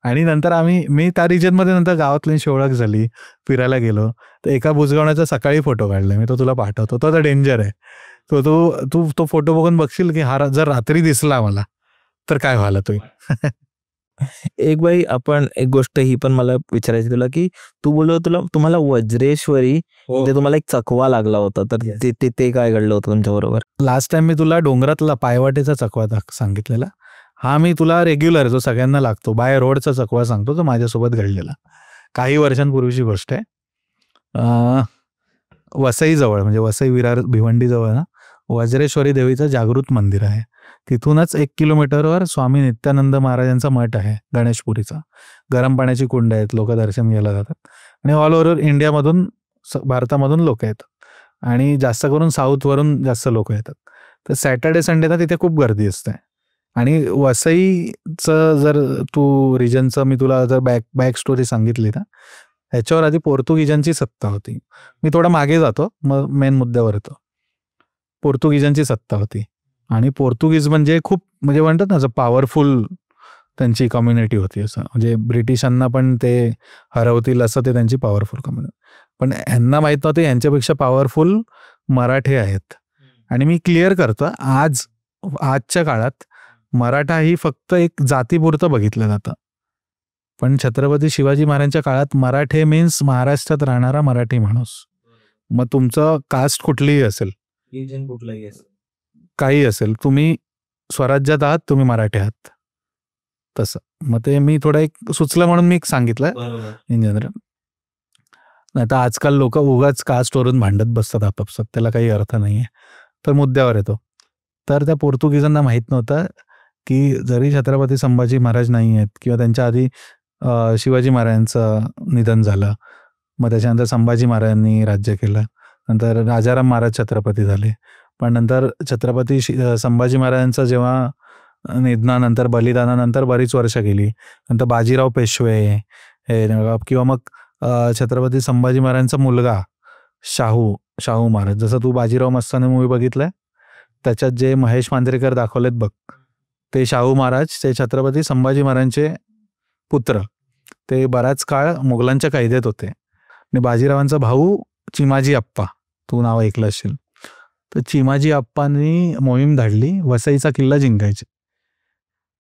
आणि नंतर मी त्या रिजनमध्ये नंतर गावातल्यांशी ओळख झाली, फिरायला गेलो. तर एका बुजगावण्याचा सकाळी फोटो काढला मी, तो तुला पाठवतो. तो तर डेंजर आहे. तो फोटो बघून बघशील की हा जर रात्री दिसला मला तर काय व्हायला तो. एक बाई, आपण एक गोष्ट ही पण मला विचारायची तुला, की तू बोललो तुम्हाला वज्रेश्वरी ते तुम्हाला एक चकवा लागला होता, तर ते काय घडलं होतं तुमच्या बरोबर? लास्ट टाइम मी तुला डोंगरातला पायवाटेचा चकवा सांगितलेला. हा मी तुला रेग्युलर जो सगळ्यांना लागतो बाय रोडचा चकवा सांगतो, तो माझ्यासोबत घडलेला काही वर्षांपूर्वीची गोष्ट आहे. वसईजवळ, म्हणजे वसई विरार भिवंडीजवळ ना, वज्रेश्वरी देवीचं जागृत मंदिर आहे. तिथूनच 1 किलोमीटरवर स्वामी नित्यानंद महाराजांचा मठ आहे गणेशपुरीचा. गरम पाण्याची कुंड आहेत, लोक दर्शन घ्यायला जातात. आणि ऑल ओव्हर इंडियामधून, भारतामधून लोक येतात. आणि जास्त करून साऊथवरून जास्त लोक येतात. तर सॅटर्डे संडेला तिथे खूप गर्दी असते. आणि वसईचं जर तू रिजनचं मी तुला जर बॅक स्टोरी सांगितली ना, ह्याच्यावर आधी पोर्तुगीजांची सत्ता होती. मी थोडा मागे जातो, मग मेन मुद्द्यावर येतो. पोर्तुगीजांची सत्ता होती. आणि पोर्तुगीज म्हणजे खूप, म्हणजे म्हणतात ना, असं पॉवरफुल त्यांची कम्युनिटी होती. असं म्हणजे ब्रिटिशांना पण ते हरवतील असं ते त्यांची पॉवरफुल कम्युनिटी. पण ह्यांना माहीत नव्हते यांच्यापेक्षा पॉवरफुल मराठे आहेत. आणि मी क्लिअर करतो, आजच्या काळात मराठा ही फक्त एक जातीपुरतं बघितलं जातं. पण छत्रपती शिवाजी महाराजांच्या काळात मराठे मीन्स महाराष्ट्रात राहणारा मराठी माणूस. मग तुमचं कास्ट कुठलीही असेल, काही असेल, तुम्ही स्वराज्यात आहात, तुम्ही मराठी आहात, तसं. मग ते मी थोडं एक सुचलं म्हणून मी सांगितलं इन जनरल. नाही तर आजकाल लोक उगाच कास्टवरून भांडत बसतात आपापसात, त्याला काही अर्थ नाहीये. तर मुद्द्यावर येतो. तर त्या पोर्तुगीजांना माहीत नव्हतं की जरी छत्रपती संभाजी महाराज नाही आहेत, किंवा त्यांच्या आधी शिवाजी महाराजांचं निधन झालं, मग त्याच्यानंतर संभाजी महाराजांनी राज्य केलं, नंतर राजाराम महाराज छत्रपती झाले. पण नंतर छत्रपती संभाजी महाराजांचं जेव्हा निधनानंतर, बलिदानानंतर बरीच वर्ष गेली, नंतर बाजीराव पेशवे हे, किंवा मग छत्रपती संभाजी महाराजांचा मुलगा शाहू महाराज. जसं तू बाजीराव मस्तानी मूवी बघितलाय, त्याच्यात जे महेश मांजरेकर दाखवलेत बघ, ते शाहू महाराज, ते छत्रपती संभाजी महाराजांचे पुत्र. ते बराच काळ मुघलांच्या कैदेत होते. आणि बाजीरावांचा भाऊ चिमाजी अप्पा, तू नाव ऐकलं असेल. तर चिमाजी अप्पांनी मोहीम धाडली वसईचा किल्ला जिंकायची.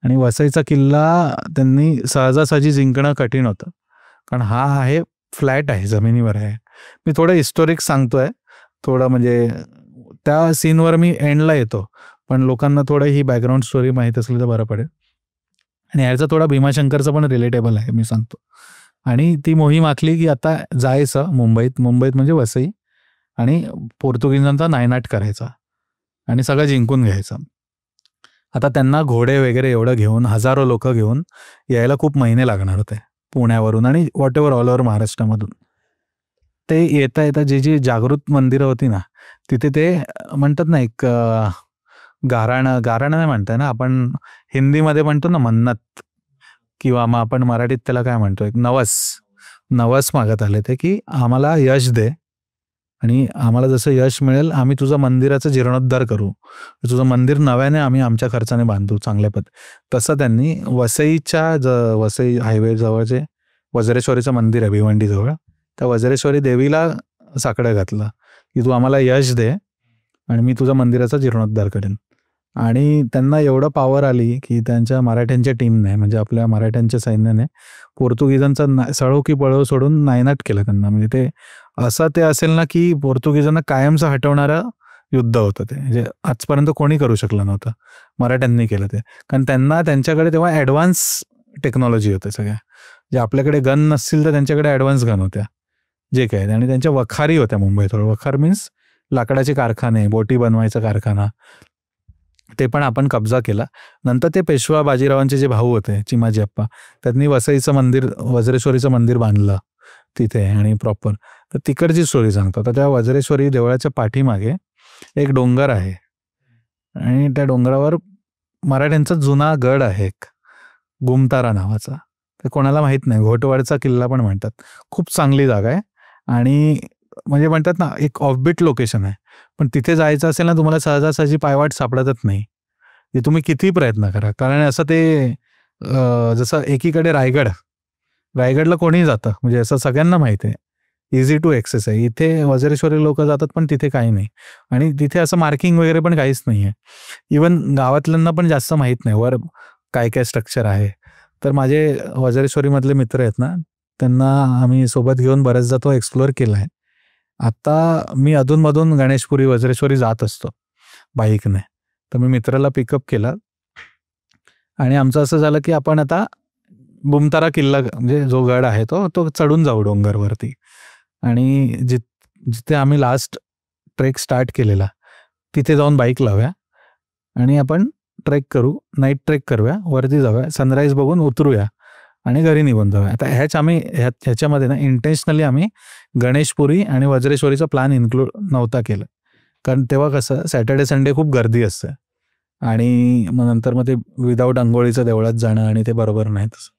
आणि वसईचा किल्ला त्यांनी सहजासहजी जिंकणं कठीण होतं, कारण हा आहे फ्लॅट आहे, जमिनीवर आहे. मी थोडं हिस्टोरिक सांगतोय, थोडं म्हणजे त्या सीनवर मी एंडला येतो, पण लोकांना थोडं ही बॅकग्राऊंड स्टोरी माहीत असली तर बरं पडेल. आणि ह्याचा थोडा भीमाशंकरचा पण रिलेटेबल आहे, मी सांगतो. आणि ती मोहीम आखली की आता जायचं मुंबईत म्हणजे वसई, आणि पोर्तुगीजांचा नायनाट करायचा आणि सगळं जिंकून घ्यायचं. आता त्यांना घोडे वगैरे एवढं घेऊन, हजारो लोक घेऊन यायला खूप महिने लागणार होते पुण्यावरून आणि वॉट एव्हर ऑल ओव्हर महाराष्ट्रामधून. ते येता येता जी जागृत मंदिरं होती ना, तिथे ते म्हणतात ना, एक गाराणं नाही म्हणताय ना आपण, हिंदीमध्ये म्हणतो ना मन्नत, किंवा मग आपण मराठीत त्याला काय म्हणतो, एक नवस मागत आले ते, की आम्हाला यश दे आणि आम्हाला जसं यश मिळेल आम्ही तुझं मंदिराचं जीर्णोद्धार करू, तुझं मंदिर नव्याने आम्ही आमच्या खर्चाने बांधू चांगल्या तसं त्यांनी वसई हायवे जवळचे वज्रेश्वरीचं मंदिर आहे भिवंडीजवळ, त्या वज्रेश्वरी देवीला साकडं घातलं की तू आम्हाला यश दे आणि मी तुझा मंदिराचा जीर्णोद्धार करेन. आणि त्यांना एवढं पॉवर आली की त्यांच्या मराठ्यांच्या टीमने, म्हणजे आपल्या मराठ्यांच्या सैन्याने पोर्तुगीजांचा सळो की पळो सोडून नायनाट केलं त्यांना. म्हणजे ते असं ते असेल ना की पोर्तुगीजांना कायमचं हटवणारं युद्ध होतं ते, म्हणजे आजपर्यंत कोणी करू शकलं नव्हतं, मराठ्यांनी केलं ते. कारण त्यांना त्यांच्याकडे तेव्हा ॲडव्हान्स टेक्नॉलॉजी होते सगळ्या, जे आपल्याकडे गन नसतील तर त्यांच्याकडे ॲडव्हान्स गन होत्या जे काय. आणि त्यांच्या वखारी होत्या मुंबईत. वखार मीन्स लाकडाचे कारखाने, बोटी बनवायचा कारखाना, ते पण आपण कब्जा केला. नंतर ते पेशवा बाजीरावांचे जे भाऊ होते चिमाजी अप्पा, त्यांनी वसईचं मंदिर, वज्रेश्वरीचं मंदिर बांधलं तिथे आणि प्रॉपर. तर तिकडची स्टोरी सांगतो. तर त्या वज्रेश्वरी देवळाच्या पाठीमागे एक डोंगर आहे आणि त्या डोंगरावर मराठ्यांचा जुना गड आहे एक, गुमतारा नावाचा. ते कोणाला माहीत नाही, घोटवाडचा किल्ला पण म्हणतात. खूप चांगली जागा आहे आणि म्हणजे म्हणतात ना एक ऑफबीट लोकेशन आहे, पण तिथे जायचं असेल ना तुम्हाला सहजासहजी पायवाट सापडतच नाही, की तुम्ही किती प्रयत्न करा. कारण असं ते जसं एकीकडे रायगडला कोणी जातं, म्हणजे असं सगळ्यांना माहिती आहे, इझी टू ॲक्सेस आहे. इथे वज्रेश्वरी लोक जातात पण तिथे काही नाही आणि तिथे असं मार्किंग वगैरे पण काहीच नाही आहे. इवन गावातल्यांना पण जास्त माहीत नाही वर काय काय स्ट्रक्चर आहे. तर माझे वज्रेश्वरीमधले मित्र आहेत ना, त्यांना आम्ही सोबत घेऊन बऱ्याचदा तो एक्सप्लोअर केला आहे. आता मी अधूनमधून गणेशपुरी वज्रेश्वरी जात असतो बाईकने. तर मी मित्राला पिकअप केला आणि आमचं असं झालं की आपण आता गुमतारा किल्ला, म्हणजे जो गड आहे तो चढून जाऊ डोंगरवरती. आणि जिथे आम्ही लास्ट ट्रेक स्टार्ट केलेला तिथे जाऊन बाईक लावूया आणि आपण ट्रेक करू, नाईट ट्रेक करूया, वरती जाऊया, सनराईज बघून उतरूया आणि घरी निघून जाऊया. आता ह्याच्यामध्ये ना इंटेन्शनली आम्ही गणेशपुरी आणि वज्रेश्वरीचा प्लॅन इन्क्लूड नव्हता केला, कारण तेव्हा कसं सॅटर्डे संडे खूप गर्दी असते आणि मग ते विदाऊट अंघोळीचं देवळात जाणं आणि ते बरोबर नाही तसं.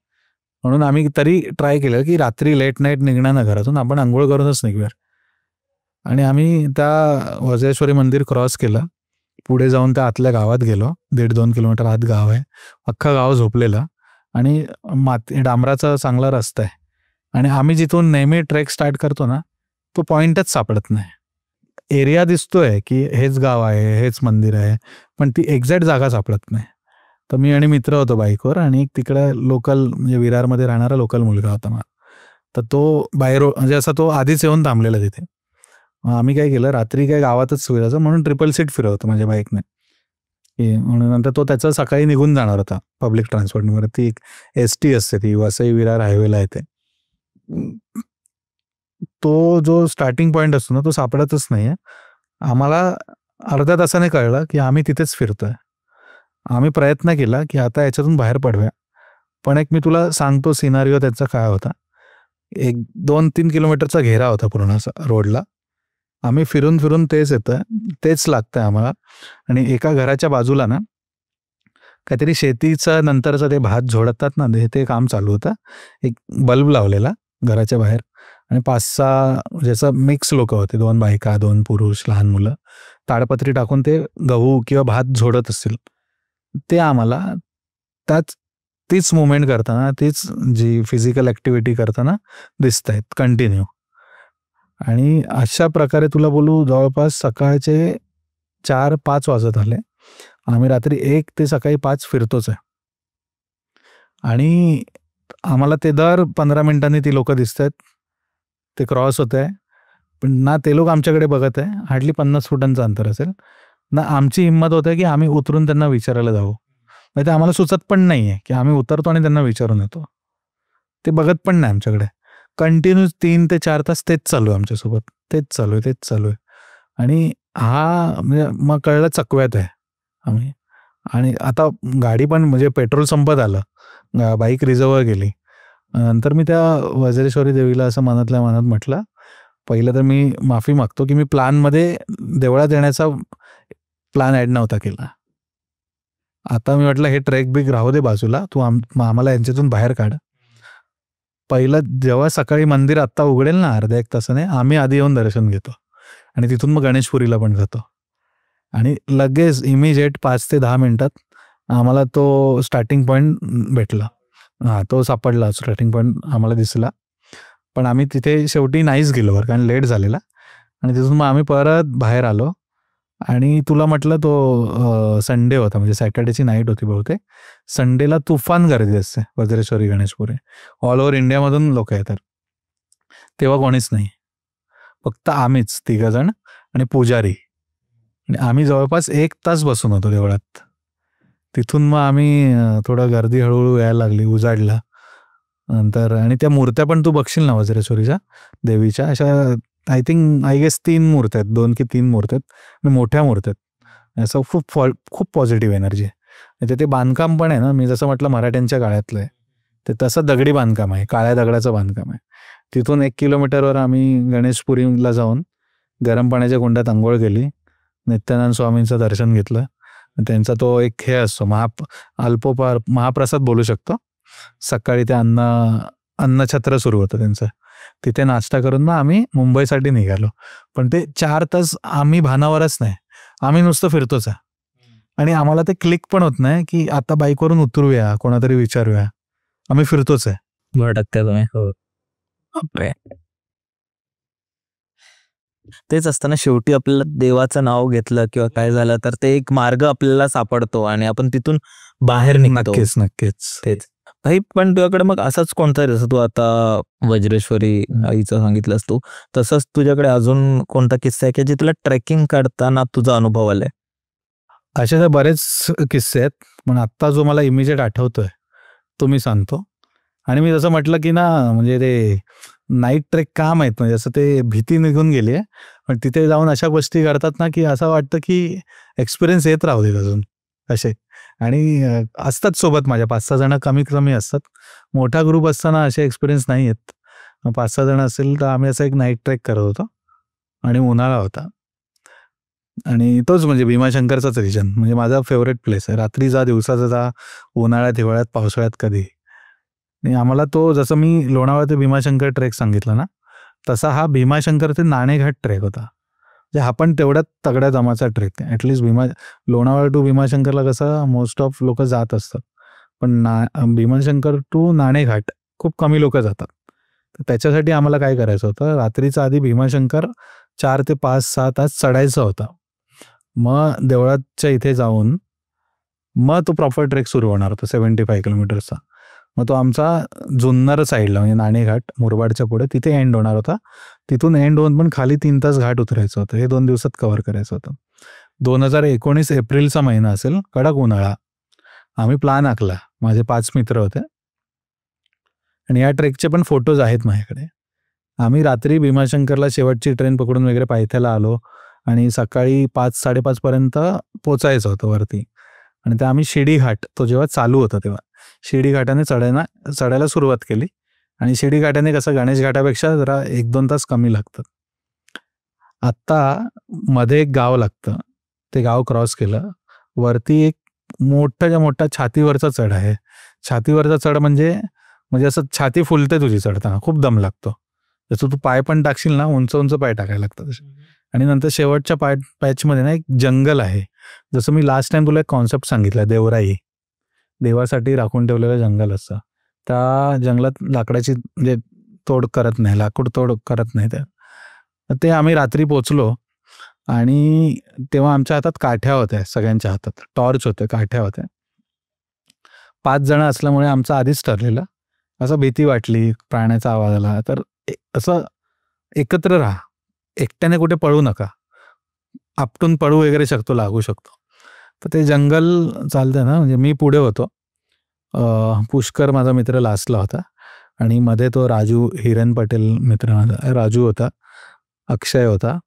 म्हणून आम्ही तरी ट्राय केलं की रात्री लेट नाईट निघणार ना घरातून, आपण आंघोळ करूनच निघूया. आणि आम्ही त्या वज्रेश्वरी मंदिर क्रॉस केलं, पुढे जाऊन त्या आतल्या गावात गेलो. 1.5-2 किलोमीटर आत गाव आहे, अख्खा गाव झोपलेलं आणि डांबराचा चांगला रस्ता आहे. आणि आम्ही जिथून नेहमी ट्रेक स्टार्ट करतो ना तो पॉईंटच सापडत नाही. एरिया दिसतोय की हेच गाव आहे, हेच मंदिर आहे, पण ती एक्झॅक्ट जागा सापडत नाही. तर मी आणि मित्र होतो बाईकवर आणि तिकडे लोकल, म्हणजे विरारमध्ये राहणारा लोकल मुलगा होता मला. तर तो म्हणजे असा तो आधीच येऊन थांबलेला तिथे. आम्ही काय केलं, रात्री काय गावातच सुविधाचं म्हणून ट्रिपल सीट फिरवतो माझ्या बाईकने, म्हणून नंतर तो त्याचा सकाळी निघून जाणार होता पब्लिक ट्रान्सपोर्टवर. ती एक ST असते, ती वसई विरार हायवेला येते. तो जो स्टार्टिंग पॉईंट असतो ना तो सापडतच नाही आहे. आम्हाला अर्ध्या तासाने कळलं की आम्ही तिथेच फिरतोय. आम्ही प्रयत्न केला की आता याच्यातून बाहेर पडूया, पण एक मी तुला सांगतो सिनारिओ त्याचा काय होता. 1-2-3 किलोमीटरचा घेरा होता पूर्ण रोडला. आम्ही फिरून फिरून तेच येतं, तेच लागतंय आम्हाला. आणि एका घराच्या बाजूला ना काहीतरी शेतीचं नंतरचं ते भात झोडतात ना ते काम चालू होतं. एक बल्ब लावलेला घराच्या बाहेर आणि 5-6 ज्याचं मिक्स लोक होते, 2 बायका, 2 पुरुष, लहान मुलं, ताडपत्री टाकून ते गहू किंवा भात झोडत असतील. ते आम्हाला तीच मुवमेंट करताना, तीच जी फिजिकल ॲक्टिव्हिटी करताना दिसत आहेत कंटिन्यू. आणि अशा प्रकारे तुला बोलू जवळपास सकाळचे 4-5 वाजत आले. आम्ही रात्री 1 ते सकाळी 5 फिरतोच आहे आणि आम्हाला ते दर 15 मिनिटांनी ती लोक दिसत आहेत, ते क्रॉस होत आहे, पण ना ते लोक आमच्याकडे बघत आहे. हार्डली 50 फुटांचं अंतर असेल ना. आमची हिंमत होते की आम्ही उतरून त्यांना विचारायला जाऊ, नाही ते आम्हाला सुचत पण नाही आहे की आम्ही उतरतो आणि त्यांना विचारून येतो. ते बघत पण नाही आमच्याकडे. कंटिन्यू 3 ते 4 तास तेच चालू आहे आमच्यासोबत, तेच चालू आहे. आणि म्हणजे मग कळलं चकव्यात आहे आम्ही. आणि आता गाडी पण, म्हणजे पेट्रोल संपत आलं, बाईक रिझर्ववर गेली. नंतर मी त्या वज्रेश्वरी देवीला असं मनातल्या मनात म्हटलं, पहिलं तर मी माफी मागतो की मी प्लॅनमध्ये देवळात येण्याचा प्लॅन ॲड नव्हता केला. आता मी म्हटलं हे ट्रेक बिक राहू दे बाजूला, तू आम्हाला यांच्यातून बाहेर काढ. पहिलं जेव्हा सकाळी मंदिर आत्ता उघडेल ना अर्ध्या एक तासाने, आम्ही आधी येऊन दर्शन घेतो आणि तिथून मग गणेशपुरीला पण जातो. आणि लगेच इमिजिएट 5 ते 10 मिनिटात आम्हाला तो स्टार्टिंग पॉईंट भेटला. तो सापडला, स्टार्टिंग पॉईंट आम्हाला दिसला. पण आम्ही तिथे शेवटी नाहीच गेलो बरं, कारण लेट झालेला. आणि तिथून मग आम्ही परत बाहेर आलो. आणि तुला म्हटलं तो संडे होता, म्हणजे सॅटर्डेची नाईट होती बहुतेक. संडेला तुफान गर्दी असते वज्रेश्वरी गणेशपुरी. ऑल ओव्हर इंडियामधून लोक येतात. तेव्हा कोणीच नाही, फक्त आम्हीच 3 जण आणि पुजारी. आणि आम्ही जवळपास 1 तास बसून होतो देवळात. तिथून मग आम्ही थोडं गर्दी हळूहळू यायला लागली, उजाडला नंतर. आणि त्या मूर्त्या पण तू बघशील ना वज्रेश्वरीच्या देवीच्या, अशा आय गेस 3 मूर्त्या आहेत, 2 की 3 मूर्त्या आहेत आणि मोठ्या मूर्त्या आहेत. असं खूप पॉझिटिव्ह एनर्जी आहे. ते बांधकाम पण आहे ना, मी जसं म्हटलं मराठ्यांच्या काळातलं आहे, ते तसं दगडी बांधकाम आहे, काळ्या दगडाचं बांधकाम आहे. तिथून 1 किलोमीटरवर आम्ही गणेशपुरीला जाऊन गरम पाण्याच्या कुंडात आंघोळ केली, नित्यानंद स्वामींचं दर्शन घेतलं. त्यांचा तो एक हे असतो महाप्रसाद बोलू शकतो. सकाळी ते अन्नछत्र सुरू होतं त्यांचं. तिथे नाश्ता करून मग आम्ही मुंबईसाठी निघालो. पण ते 4 तास आम्ही भानावरच नाही, आम्ही नुसतं फिरतोच आहे. आणि आम्हाला ते क्लिक पण होत नाही की आता बाईकवरून उतरूया, कोणातरी विचारूया, आम्ही फिरतोच आहे. भटकत्या तुम्ही. हो, तेच असताना शेवटी आपल्याला देवाचं नाव घेतलं किंवा काय झालं तर ते एक मार्ग आपल्याला सापडतो आणि आपण तिथून बाहेर निघतो. नक्कीच. तेच भाई. पण तुझ्याकडे मग असाच कोणता, जसं तू आता वज्रेश्वरी आईचं सांगितलंस तू, तसंच तुझ्याकडे अजून कोणता किस्सा आहे की जे तुला ट्रेकिंग करताना तुझा अनुभव आलाय? असे तर बरेच किस्से आहेत, पण आत्ता जो मला इमिजिएट आठवतोय तो मी सांगतो. आणि मी जसं म्हटलं की ना, म्हणजे ते नाईट ट्रेक का माहीत म्हणजे असं ते भीती निघून गेली आहे. पण तिथे जाऊन अशा गोष्टी करतात ना की असं वाटतं की एक्सपिरियन्स येत राहू देत अजून असे. आणि असतात सोबत माझ्या 5-6 जण कमी कमी असतात. मोठा ग्रुप असताना असे एक्सपिरियन्स नाही येत. 5-6 जण असेल तर आम्ही असं एक नाईट ट्रेक करत होतो आणि उन्हाळा होता. आणि तोच म्हणजे भीमाशंकरचाच रिजन म्हणजे माझा फेवरेट प्लेस आहे. रात्री जा, दिवसाचा जा, उन्हाळ्यात, हिवाळ्यात, पावसाळ्यात, कधी. आणि आम्हाला तो, जसं मी लोणावळा ते भीमाशंकर ट्रेक सांगितला ना, तसा हा भीमाशंकर ते नाणेघाट ट्रेक होता. म्हणजे हा पण तेवढ्यात तगड्या दमाचा ट्रेक आहे. ॲटलिस्ट लोणावळा टू भीमाशंकरला कसं मोस्ट ऑफ लोक जात असतात, पण भीमाशंकर टू नाणेघाट खूप कमी लोक जातात. तर त्याच्यासाठी आम्हाला काय करायचं होतं, रात्रीचा आधी भीमाशंकर 4 ते 5-6 तास चढायचा होता. मग देवळाच्या इथे जाऊन मग तो प्रॉपर ट्रेक सुरू होणार होता 75 किलोमीटरचा. मग तो आमचा जुन्नर साईडला म्हणजे नाणेघाट मुरबाडच्या पुढे तिथे एंड होणार होता. तिथून एंड होऊन पण खाली 3 तास घाट उतरायचं होतं. हे 2 दिवसात कव्हर करायचं होतं. 2019 एप्रिलचा महिना असेल, कडक उन्हाळा. आम्ही प्लॅन आखला, माझे 5 मित्र होते आणि या ट्रेकचे पण फोटोज आहेत माझ्याकडे. आम्ही रात्री भीमाशंकरला शेवटची ट्रेन पकडून वगैरे पायथ्याला आलो आणि सकाळी 5-5:30 पर्यंत पोचायचं होतं वरती. आणि ते आम्ही शिडी घाट, तो जेव्हा चालू होता तेव्हा शिडी घाटाने चढायला सुरुवात केली. आणि शिडी घाटाने कसं गणेश घाटापेक्षा जरा 1-2 तास कमी लागतात. आत्ता मध्ये एक गाव लागतं, ते गाव क्रॉस केलं, वरती एक मोठाच्या मोठा छातीवरचा चढ आहे. छातीवरचा चढ म्हणजे असं छाती फुलते तुझी चढताना, खूप दम लागतो. जसं तू पाय पण टाकशील ना, उंच उंच पाय टाकायला लागतात तसे. आणि नंतर शेवटच्या पॅचमध्ये ना एक जंगल आहे. जसं मी लास्ट टाइम तुला एक कॉन्सेप्ट सांगितला, देवराई, देवासाठी राखून ठेवलेलं जंगल असतं. त्या जंगलात लाकडाची म्हणजे तोड करत नाही, लाकूड तोड करत नाही. ते आम्ही रात्री पोचलो आणि तेव्हा आमच्या हातात काठ्या होत्या, सगळ्यांच्या हातात टॉर्च होते, काठ्या होत्या. 5 जण असल्यामुळे आमचं आधीच ठरलेलं. असं भीती वाटली, प्राण्याचा आवाज आला तर असं एकत्र राहा, एकट्याने कुठे पळू नका, आपटून पळू वगैरे शकतो, लागू शकतो. तर ते जंगल चालतं ना, म्हणजे मी पुढे होतो, पुष्कर माझा मित्र लास्टला होता आणि मध्ये तो राजू हिरेन पटेल मित्र माझा राजू होता, अक्षय होता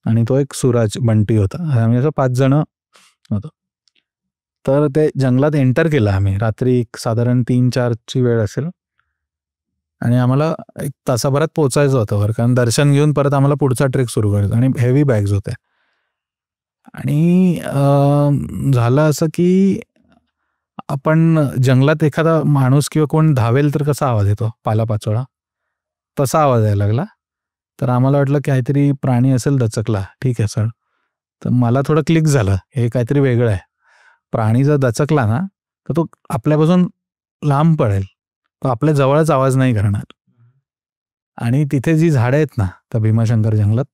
आणि तो एक सूरज बंटी होता. आम्ही असं 5 जण होतो. तर ते जंगलात एंटर केलं आम्ही रात्री, साधारण 3-4ची वेळ असेल. आणि आम्हाला 1 तासाभरात पोचायचं होतं वर, कारण दर्शन घेऊन परत आम्हाला पुढचा ट्रेक सुरू करायचा आणि हेवी बॅग्स होत्या. आणि झालं असं की आपण जंगलात एखादा माणूस किंवा कोण धावेल तर कसा आवाज येतो, पालापाचोळा, तसा आवाज यायला लागला. तर आम्हाला वाटलं की काहीतरी प्राणी असेल दचकला. ठीक आहे सर. तर मला थोडं क्लिक झालं, हे काहीतरी वेगळं आहे. प्राणी जर दचकला ना तर तो आपल्यापासून लांब पळेल, तो आपल्या जवळच आवाज नाही करणार. आणि तिथे जी झाडं आहेत ना त्या भीमाशंकर जंगलात,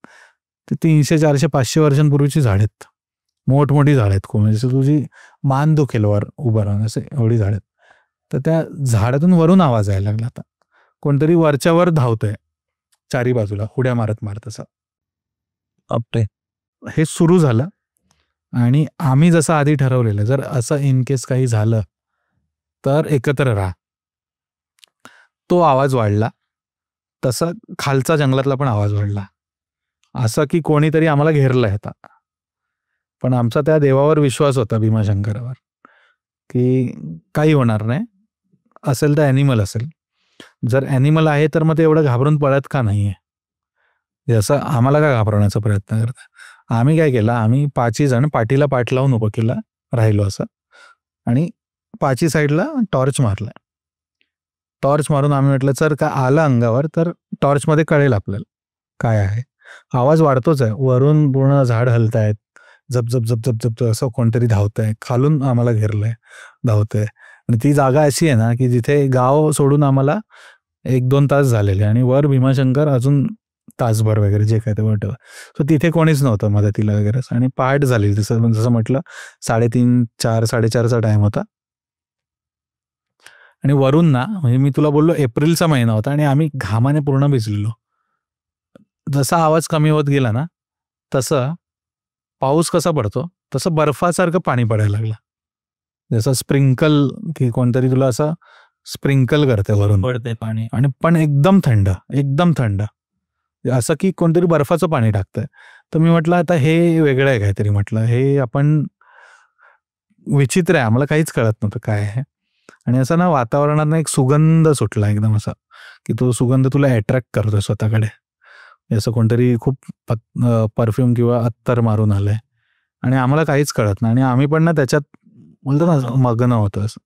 ते 300 400 500 वर्षांपूर्वीची झाड आहेत. मोठमोठी झाड आहेत, खूप म्हणजे तुझी मान दुखेल वर उभं राहून, असे एवढी झाड आहेत. तर त्या झाडातून वरून आवाज यायला लागला. आता कोणतरी वरच्यावर धावतंय चारी बाजूला उड्या मारत मारत असं. आपटे हे सुरू झालं आणि आम्ही जसं आधी ठरवलेलं, जर असं इन केस काही झालं तर एकत्र राहा. तो आवाज वाढला, तसा खालचा जंगलातला पण आवाज वाढला, असं की कोणीतरी आम्हाला घेरलंय आता. पण आमचा त्या देवावर विश्वास होता, भीमाशंकरावर, की काही होणार नाही. असेल तर ॲनिमल असेल. जर ॲनिमल आहे तर मग ते एवढं घाबरून पळत का नाही आहे, जसं आम्हाला का घाबरवण्याचा प्रयत्न करता. आम्ही काय केलं, आम्ही 5 जण पाठीला पाठ लावून उभं केलं राहिलो असं, आणि 5 साईडला टॉर्च मारला. टॉर्च मारून आम्ही म्हटलं सर का आलं अंगावर तर टॉर्चमध्ये कळेल आपल्याला काय आहे. आवाज वाढतोच आहे, वरून पूर्ण झाड हलतायत, झप झप झप झप झप असं कोणतरी धावतंय, खालून आम्हाला घेरलंय, धावतंय. आणि ती जागा अशी आहे ना की जिथे गाव सोडून आम्हाला 1-2 तास झालेले, आणि वर भीमाशंकर अजून तासभर वगैरे जे काय ते वाटतं. सो तिथे कोणीच नव्हतं मदतीला वगैरे. आणि पहाट झाली, जसं म्हटलं 3:30 4 4:30चा टाइम होता. आणि वरून ना, म्हणजे मी तुला बोललो एप्रिलचा महिना होता आणि आम्ही घामाने पूर्ण भिजलेलो. जसा आवाज कमी होत गेला ना, तसं पाऊस कसा पडतो तसं बर्फासारखं पाणी पडायला लागलं. जसं स्प्रिंकल, की कोणतरी तुला असं स्प्रिंकल करते वरून पडते पाणी. आणि पण एकदम थंड, एकदम थंड, असं की कोणतरी बर्फाचं पाणी टाकतंय. तर मी म्हटलं आता हे वेगळं आहे काहीतरी, म्हटलं हे आपण विचित्र आहे, आम्हाला काहीच कळत नव्हतं काय आहे. आणि असं ना वातावरणात एक सुगंध सुटला एकदम असा, की तो सुगंध तुला अट्रॅक्ट करतोय स्वतःकडे, असं कोणतरी खूप परफ्यूम किंवा अत्तर मारून आलंय. आणि आम्हाला काहीच कळत नाही, आणि आम्ही पण ना त्याच्यात बोलतो ना मग्न होतो असं.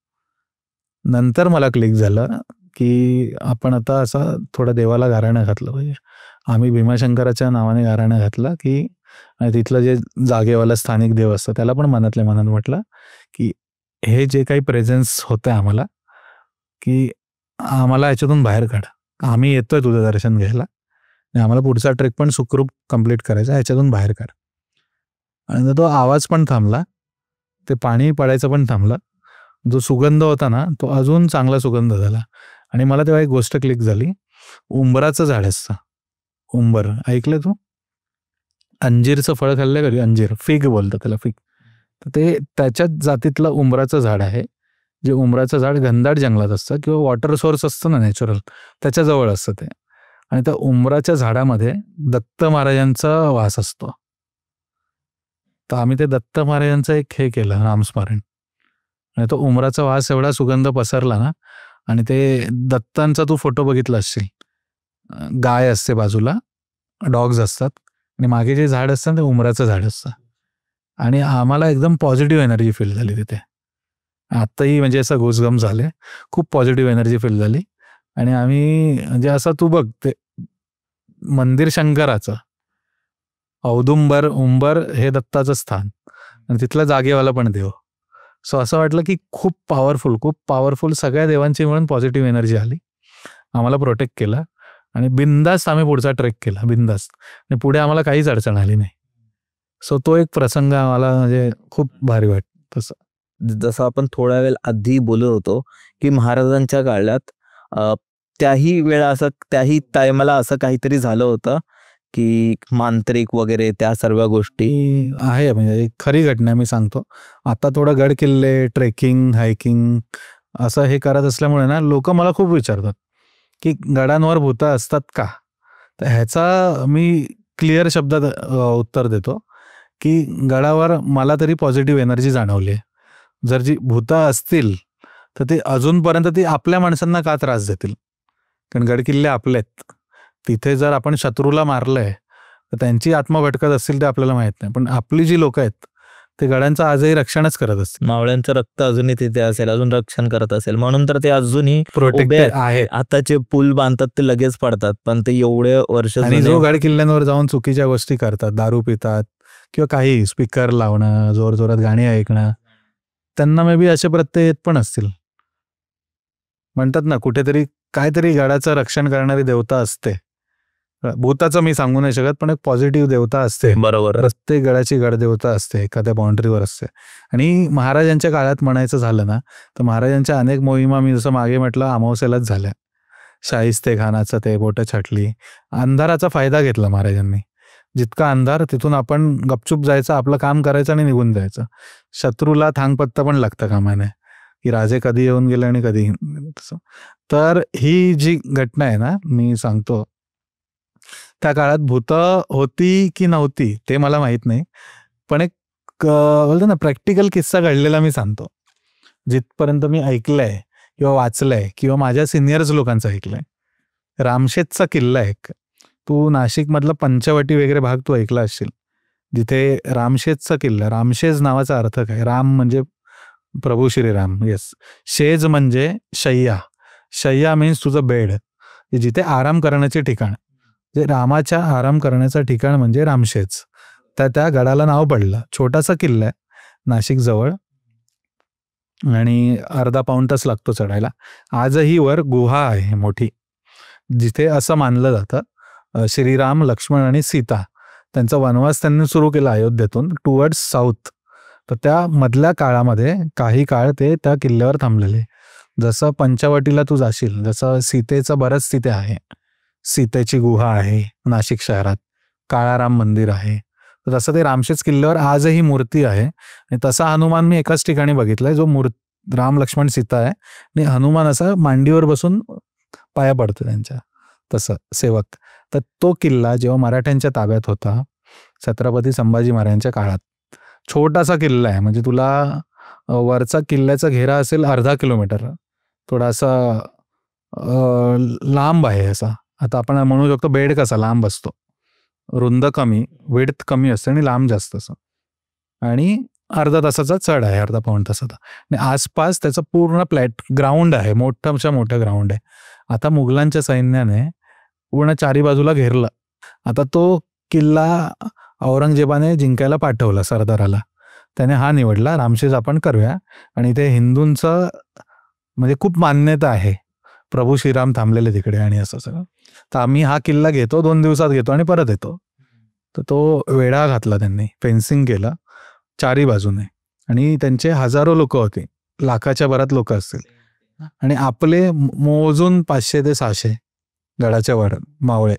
नंतर मला क्लिक झालं की आपण आता असं थोडं देवाला गाराणं घातलं पाहिजे. आम्ही भीमाशंकराच्या नावाने गाराणं घातलं की, आणि तिथलं जे जागेवाला स्थानिक देव असतं त्याला पण मनातल्या मनात म्हटलं की हे जे काही प्रेझेन्स होतं आम्हाला, की आम्हाला याच्यातून बाहेर काढ, आम्ही येतोय तुझं दर्शन घ्यायला आणि आम्हाला पुढचा ट्रेक पण सुखरूप कंप्लीट करायचा, ह्याच्यातून बाहेर काढ. आणि तो आवाज पण थांबला, ते पाणी पडायचं पण थांबलं, जो सुगंध होता ना तो अजून चांगला सुगंध झाला. आणि मला तेव्हा एक गोष्ट क्लिक झाली, उंबराचं झाड असतं, उंबर ऐकलं तू? अंजीरचं फळ खाल्लं कधी? अंजीर, फिग बोलतात त्याला, फिग. तर ते त्याच्याच जातीतलं उंबराचं झाड आहे, जे उंबराचं झाड घनदाट जंगलात असतं किंवा वॉटर सोर्स असतं ना नॅचरल, त्याच्याजवळ असतं ते. आणि त्या उंबराच्या झाडामध्ये दत्त महाराजांचा वास असतो. तर आम्ही ते दत्त महाराजांचं एक हे केलं, नामस्मरण. आणि तो उंबराचा वास एवढा सुगंध पसरला ना, आणि ते दत्तांचा तू फोटो बघितला असशील, गाय असते बाजूला, डॉग्स असतात, आणि मागे जे झाड असतं ते उंबराचं झाड असतं. आणि आम्हाला एकदम पॉझिटिव्ह एनर्जी फील झाली तिथे. आत्ताही म्हणजे असं गोसगम झाले, खूप पॉझिटिव्ह एनर्जी फील झाली. आणि आम्ही म्हणजे असं तू बघ, ते मंदिर शंकराचं, औदुंबर उंबर हे दत्ताचं स्थान, आणि तिथला जागेवाला पण देव. सो असं वाटलं की खूप पॉवरफुल सगळ्या देवांची मिळून पॉझिटिव्ह एनर्जी आली, आम्हाला प्रोटेक्ट केलं, आणि बिंदास्त आम्ही पुढचा ट्रेक केला, बिंदास्त. आणि पुढे आम्हाला काहीच अडचण आली नाही. सो तो एक प्रसंग आम्हाला म्हणजे खूप भारी वाटतं. तसं जसं आपण थोडा वेळ आधी बोलत होतो की महाराजांच्या काळात त्याही वेळा असं, त्याही टायमाला असं काहीतरी झालं होतं की मांत्रिक वगैरे त्या सर्व गोष्टी आहे, म्हणजे एक खरी घटना मी सांगतो. आता थोडं गड किल्ले, ट्रेकिंग, हायकिंग असं हे करत असल्यामुळे ना लोक मला खूप विचारतात की गडांवर भूतं असतात का. तर ह्याचा मी क्लिअर शब्दात उत्तर देतो की गडावर मला तरी पॉझिटिव्ह एनर्जी जाणवली आहे. जर जी भूतं असतील तर ते अजूनपर्यंत ती आपल्या माणसांना का त्रास देतील, कारण गडकिल्ले आपले आहेत. तिथे जर आपण शत्रूला मारलंय तर त्यांची आत्मा भटकत असतील ते आपल्याला माहित नाही, पण आपली जी लोक आहेत ते गडांचं आजही रक्षणच करत असतील. मावळ्यांचं रक्त अजूनही तिथे असेल, अजून रक्षण करत असेल, म्हणून तर ते अजूनही उभे प्रोटेक्टेड आहेत. आताचे पूल बांधतात ते लगेच पडतात, पण ते एवढे वर्ष आणि जो जुने गड किल्ल्यांवर जाऊन चुकीच्या गोष्टी करतात, दारू पितात किंवा काही स्पीकर लावणं, जोर जोरात गाणी ऐकणं, त्यांना मे बी असे प्रत्यय येत पण असतील. म्हणतात ना कुठेतरी काहीतरी गडाचं रक्षण करणारी देवता असते. भूताचं मी सांगू नाही शकत, पण एक पॉझिटिव्ह देवता असते. बरोबर. प्रत्येक गडाची गडदेवता असते, एखाद्या बाउंड्रीवर असते. आणि महाराजांच्या काळात म्हणायचं झालं ना, तर महाराजांच्या अनेक मोहिमा मी जसं मागे म्हटलं अमावस्येलाच झाल्या. शाहिस्ते खानाचं ते बोटं छाटली, अंधाराचा फायदा घेतला महाराजांनी. जितका अंधार तिथून आपण गपचूप जायचं, आपलं काम करायचं आणि निघून जायचं. शत्रूला थांगपत्ता पण लागतं कामा नये, की राजे कधी येऊन गेले आणि कधी तसं. तर ही जी घटना आहे ना, मी सांगतो त्या काळात भूत होती की नव्हती ते मला माहित नाही, पण एक बोलतो ना प्रॅक्टिकल किस्सा घडलेला मी सांगतो. जिथपर्यंत मी ऐकलंय किंवा वाचलंय किंवा माझ्या सिनियर्स लोकांचं ऐकलंय. रामशेजचा किल्ला एक, तू नाशिक मधला पंचवटी वगैरे भाग तू ऐकला असशील, जिथे रामशेजचा किल्ला. रामशेज नावाचा अर्थ काय? राम म्हणजे प्रभू श्रीराम, येस. शेज म्हणजे शय्या. शय्या मीन्स तुझं बेड, जिथे आराम करण्याचे ठिकाण. जे रामाच्या आराम करण्याचं ठिकाण म्हणजे रामशेज. त्या गडाला नाव पडलं. छोटासा किल्ला आहे नाशिक जवळ आणि अर्धा पाऊण तास लागतो चढायला. आजही वर गुहा आहे मोठी, जिथे असं मानलं जातं श्रीराम, लक्ष्मण आणि सीता त्यांचा वनवास त्यांनी सुरू केला अयोध्येतून टुवर्ड्स साऊथ. तर त्या मधल्या काळामध्ये काही काळ ते त्या किल्ल्यावर थांबलेले. जसं पंचवटीला तू जाशील, जसं सीतेचं बरंच तिथे आहे. सीतेची गुहा आहे नाशिक शहरात, काळाराम मंदिर आहे. तर तसं ते रामशेज किल्ल्यावर आजही मूर्ती आहे. आणि तसा हनुमान मी एकाच ठिकाणी बघितलाय, जो राम लक्ष्मण सीता आहे आणि हनुमान असा मांडीवर बसून पाया पडतो त्यांच्या, तसं सेवक. तर तो किल्ला जेव्हा मराठ्यांच्या ताब्यात होता छत्रपती संभाजी महाराजांच्या काळात, छोटासा किल्ला आहे. म्हणजे तुला वरचा किल्ल्याचा घेरा असेल 1/2 किलोमीटर, थोडासा लांब आहे असा. आता आपण म्हणू शकतो बेड कसा लांब असतो, रुंद कमी, विड्थ कमी असते आणि लांब जास्त असं. आणि अर्धा तासाचा चढ आहे, अर्धा पाऊण तासाचा. आणि आसपास त्याचं पूर्ण ग्राउंड आहे, मोठं ग्राउंड आहे. आता मुघलांच्या सैन्याने पूर्ण चारी बाजूला घेरलं. आता तो किल्ला औरंगजेबाने जिंकायला पाठवला सरदाराला. त्याने हा निवडला रामशेज आपण करूया, आणि ते हिंदूंचं म्हणजे खूप मान्यता आहे, प्रभू श्रीराम थांबलेले तिकडे आणि असं सगळं. तर आम्ही हा किल्ला घेतो, 2 दिवसात घेतो आणि परत येतो. तर तो वेढा घातला त्यांनी, फेन्सिंग केलं चारी बाजूने. आणि त्यांचे हजारो लोक होते, लाखाच्या भरात लोक असतील. आणि आपले मोजून 500 ते 600 गडाच्या वर मावळे.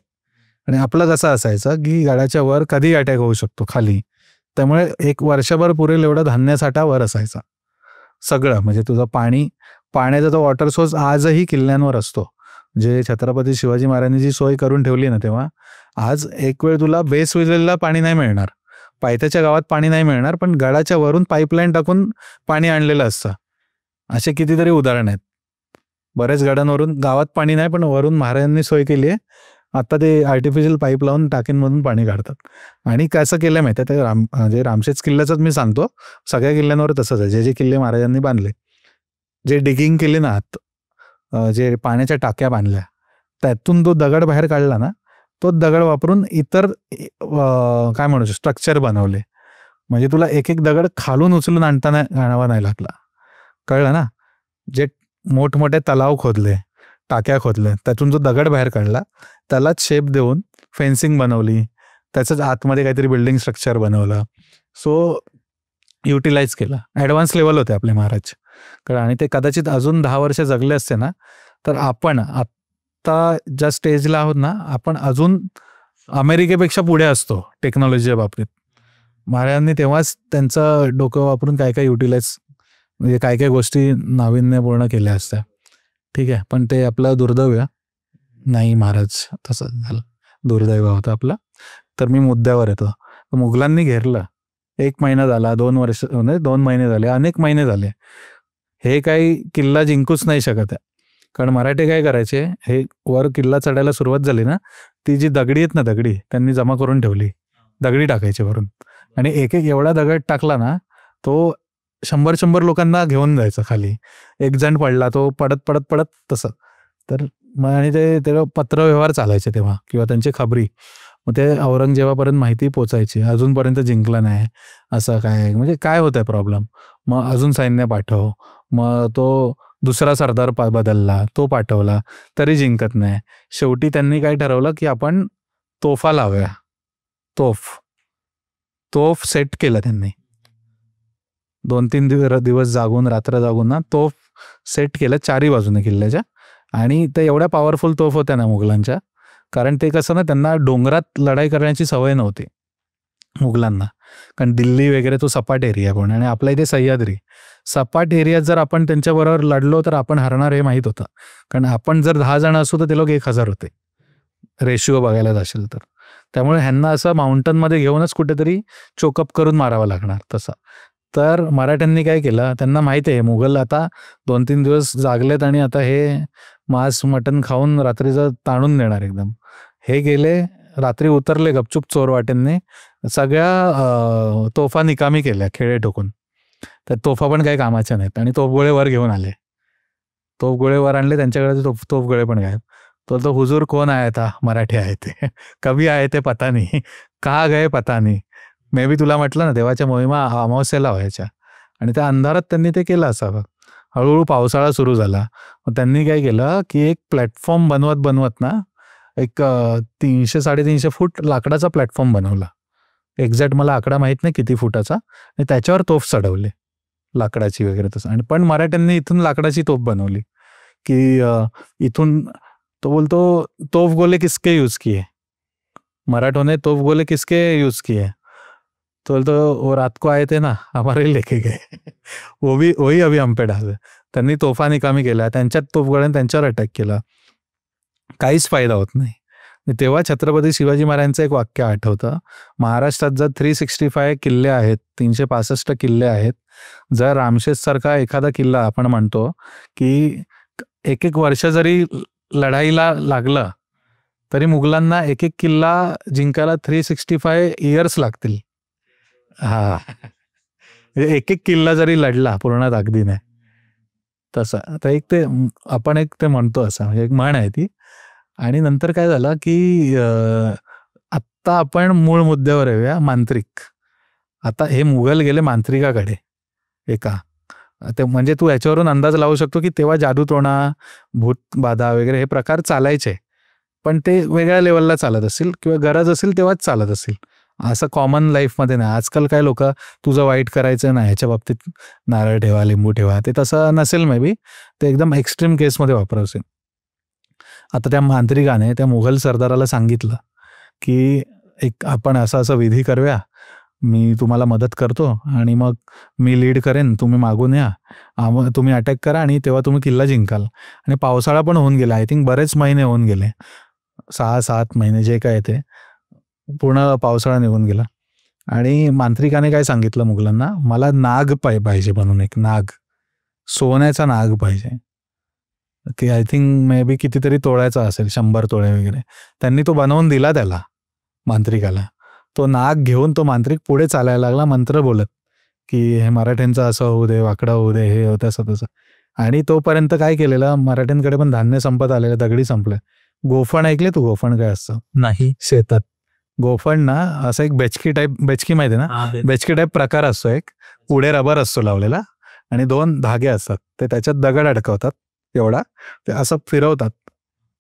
आणि आपलं कसं असायचं की गडाच्या वर कधी अटॅक होऊ शकतो खाली, त्यामुळे एक वर्षभर पुरेल एवढा धान्यसाठा वर असायचा सगळं. म्हणजे तुझं पाण्याचा तो वॉटर सोर्स आजही किल्ल्यांवर असतो. जे छत्रपती शिवाजी महाराजांनी जी सोय करून ठेवली ना, तेव्हा आज एक वेळ तुला बेस विलेजला पाणी नाही मिळणार, पायथ्याच्या गावात पाणी नाही मिळणार, पण गडाच्या वरून पाईपलाईन टाकून पाणी आणलेलं असतं. असे कितीतरी उदाहरण आहेत. बरेच गडांवरून गावात पाणी नाही, पण वरून महाराजांनी सोय केली आहे. आता ते आर्टिफिशियल पाईप लावून टाकींमधून पाणी काढतात. आणि कसं केलं माहिती आहे, ते म्हणजे रामशेज किल्ल्याचंच मी सांगतो, सगळ्या किल्ल्यांवर तसंच आहे. जे किल्ले महाराजांनी बांधले, जे डिगिंग केली ना आत, जे पाण्याच्या टाक्या बांधल्या, त्यातून तो दगड बाहेर काढला ना, तो दगड वापरून इतर काय म्हणू स्ट्रक्चर बनवले. म्हणजे तुला एक एक दगड खालून उचलून आणावा नाही लागला, कळलं ना. जे मोठमोठे तलाव खोदले, टाक्या खोदले, त्यातून जो दगड बाहेर काढला त्यालाच शेप देऊन फेन्सिंग बनवली, त्याचंच आतमध्ये काहीतरी बिल्डिंग स्ट्रक्चर बनवलं. सो युटिलाइज केलं. ॲडव्हान्स लेवल होते आपले महाराज, कळलं. आणि ते कदाचित अजून 10 वर्ष जगले असते ना, तर आपण आत्ता ज्या स्टेजला आहोत ना, आपण अजून अमेरिकेपेक्षा पुढे असतो टेक्नॉलॉजीच्या बाबतीत. महाराजांनी तेव्हाच त्यांचं डोकं वापरून काय काय युटिलाइज, म्हणजे काय काय गोष्टी नाविन्यपूर्ण केल्या असत्या. ठीक आहे, पण ते आपलं दुर्दैव नाही, महाराज तसं झालं, दुर्दैव होतं आपलं. तर मी मुद्द्यावर येतो. मुघलांनी घेरलं, 1 महिना झाला, 2 वर्ष, 2 महिने झाले, अनेक महिने झाले. हे काही किल्ला जिंकूच नाही शकत आहे. कारण मराठे काय करायचे, हे वर किल्ला चढायला सुरुवात झाली ना, ती जी दगडी आहेत ना, दगडी त्यांनी जमा करून ठेवली, दगडी टाकायचे वरून. आणि एक एक एवढा दगड टाकला ना तो 100 लोकांना घेऊन जायचा खाली. एक जण पडला तो पडत तसं. तर मग आणि ते त्याला पत्रव्यवहार चालायचे तेव्हा किंवा त्यांची खबरी. मग ते औरंगजेबापर्यंत माहिती पोचायची. अजूनपर्यंत जिंकला नाही, असं काय म्हणजे काय होतंय प्रॉब्लेम. मग अजून सैन्य पाठव. मग तो दुसरा सरदार बदलला, तो पाठवला, तरी जिंकत नाही. शेवटी त्यांनी काय ठरवलं की आपण तोफा लावूया. तोफ सेट केलं त्यांनी. 2-3 दिवस जागून, रात्र जागून ना तोफ सेट केलं चारी बाजूने किल्ल्याच्या. आणि ते एवढ्या पॉवरफुल तोफ होत्या ना मुघलांच्या, कारण ते कसं ना त्यांना डोंगरात लढाई करण्याची सवय नव्हती मुघलांना. कारण दिल्ली वगैरे तो सपाट एरिया पण, आणि आपल्या इथे सह्याद्री. सपाट एरियात जर आपण त्यांच्याबरोबर लढलो तर आपण हरणार हे माहीत होतं. कारण आपण जर 10 जण असू तर ते लोक 1000 होते, रेशिओ बघायला जाशील तर. त्यामुळे ह्यांना असं माउंटनमध्ये घेऊनच कुठेतरी चोकअप करून मारावं लागणार तसं. तर मराठ्यांनी काय केलं, त्यांना माहिती आहे मुघल आता 2-3 दिवस जागलेत आणि आता हे मांस मटण खाऊन रात्रीचं ताणून देणार एकदम. हे गेले, रात्री उतरले गपचूप चोरवाटेंनी, सगळ्या तोफा निकामी केल्या खेळे ठोकून. तर तोफा पण काही कामाच्या नाहीत आणि तोफगोळे वर घेऊन आले. तोफगोळे वर आणले, त्यांच्याकडे तोफगोळे पण गायब. तो हुजूर कोण आहे था, मराठी आहे ते, कभी आहे ते पता नाही, कहा गए पता नाही. मे बी तुला म्हटलं ना देवाच्या मोहिमा अमावस्याला व्हायच्या, आणि त्या अंधारात त्यांनी ते केलं असावं. हळूहळू पावसाळा सुरू झाला. मग त्यांनी काय केलं की एक प्लॅटफॉर्म बनवत ना एक 300-350 फूट लाकडाचा प्लॅटफॉर्म बनवला. एक्झॅक्ट मला आकडा माहीत नाही किती फुटाचा. आणि त्याच्यावर तोफ चढवले लाकडाची वगैरे तसं. आणि पण मराठ्यांनी इथून लाकडाची तोफ बनवली की इथून तो बोलतो तोफ गोले किसके यूज किए, मराठों ने तोफ गोले किसके यूज किए. तो बोलतो वो रात को आए थे ना हमारे लेके गए, वही अभी हम पे डाल. त्यांनी तोफा निकामी केल्या, त्यांच्यात तोफगोळ्याने त्यांच्यावर अटॅक केला, काहीच फायदा होत नाही. तेव्हा छत्रपती शिवाजी महाराजांचं एक वाक्य आठवतं, महाराष्ट्रात जर 365 किल्ले आहेत, 365 किल्ले आहेत, जर रामशेष सारखा एखादा किल्ला आपण म्हणतो की एक वर्ष जरी लढाईला लागलं तरी मुघलांना एक किल्ला जिंकायला 365 इयर्स लागतील. हा, एक किल्ला जरी लढला पूर्ण ताकदीने तसं. तर एक ते आपण एक ते म्हणतो असं, म्हणजे एक म्हण आहे ती. आणि नंतर काय झालं की आत्ता आपण मूळ मुद्द्यावर येऊया, मांत्रिक. आता हे मुघल गेले मांत्रिकाकडे एका. ते म्हणजे तू याच्यावरून अंदाज लावू शकतो की तेव्हा जादूटोणा, भूतबाधा वगैरे हे प्रकार चालायचे, पण ते वेगळ्या लेवलला चालत असतील किंवा गरज असेल तेव्हाच चालत असेल, असं कॉमन लाईफमध्ये नाही. आजकाल काय लोक तुझं वाईट करायचं नाही ह्याच्या बाबतीत नारळ ठेवा, लिंबू ठेवा, ते तसं नसेल मे बी, ते एकदम एक्स्ट्रीम केसमध्ये वापरायचे. आता त्या मांत्रिकाने त्या मुघल सरदाराला सांगितलं की एक आपण असं विधी करूया, मी तुम्हाला मदत करतो आणि मग मी लीड करेन, तुम्ही मागून या, तुम्ही अटॅक करा आणि तेव्हा तुम्ही किल्ला जिंकाल. आणि पावसाळा पण होऊन गेला, आय थिंक बरेच महिने होऊन गेले, 6-7 महिने जे काय ते पूर्ण पावसाळा निघून गेला. आणि मांत्रिकाने काय सांगितलं मुघलांना, मला नाग पाहिजे म्हणून, एक नाग, सोन्याचा नाग पाहिजे. ते आय थिंक मे बी कितीतरी तोळ्याचा असेल, 100 तोळे वगैरे. त्यांनी तो बनवून दिला त्याला, मांत्रिकाला. तो नाग घेऊन तो मांत्रिक पुढे चालायला लागला मंत्र बोलत की हे मराठ्यांचं असं होऊ दे, वाकडं होऊ दे, हे होतं असं तसं. आणि तोपर्यंत काय केलेलं, मराठ्यांकडे पण धान्य संपत आलेलं, दगडी संपलं. गोफण ऐकले तू, गोफण काय असतं? नाही. शेतात गोफण ना असं एक बेचकी माहिती आहे ना, बेचकी टाईप प्रकार असतो. एक पुढे रबर असतो लावलेला आणि 2 धागे असतात, ते त्याच्यात दगड अडकवतात एवढा, ते असं फिरवतात.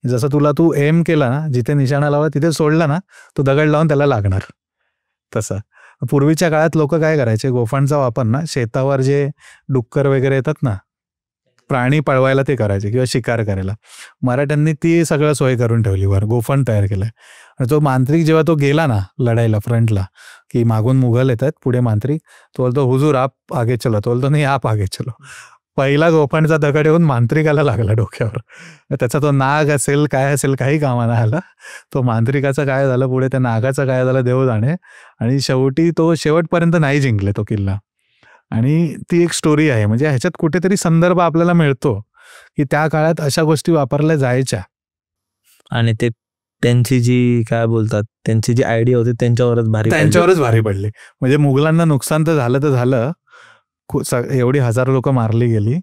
जसं तू एम केला ना, जिथे निशाणा लावला तिथे सोडला ना, तो दगड लावून त्याला लागणार. तसं पूर्वीच्या काळात लोक काय करायचे, गोफणचा वापर ना शेतावर जे डुक्कर वगैरे येतात ना, प्राणी पळवायला ते करायचे किंवा शिकार करायला. मराठ्यांनी ती सगळं सोय करून ठेवली, वर गोफण तयार केलंय. आणि तो मांत्रिक जेव्हा तो गेला ना लढाईला फ्रंटला, की मागून मुघल येतात, पुढे मांत्रिक, तो बोलतो हुजूर आप आगे चलो, तो बोलतो नाही आप आगे चलो. पहिला गोफणचा दगड येऊन मांत्रिकाला लागला डोक्यावर. त्याचा तो नाग असेल काय असेल काही कामाला आला. तो मांत्रिकाचं काय झालं पुढे, त्या नागाचं काय झालं देव जाणे. आणि शेवटी तो शेवटपर्यंत नाही जिंकले तो किल्ला. आणि ती एक स्टोरी आहे, म्हणजे ह्याच्यात कुठेतरी संदर्भ आपल्याला मिळतो की त्या काळात अशा गोष्टी वापरल्या जायच्या. आणि ते त्यांची जी काय बोलतात, त्यांची जी आयडिया होती त्यांच्यावरच भारी पडली. म्हणजे मुघलांना नुकसान तर झालं, एवढी हजारो लोक मारली गेली,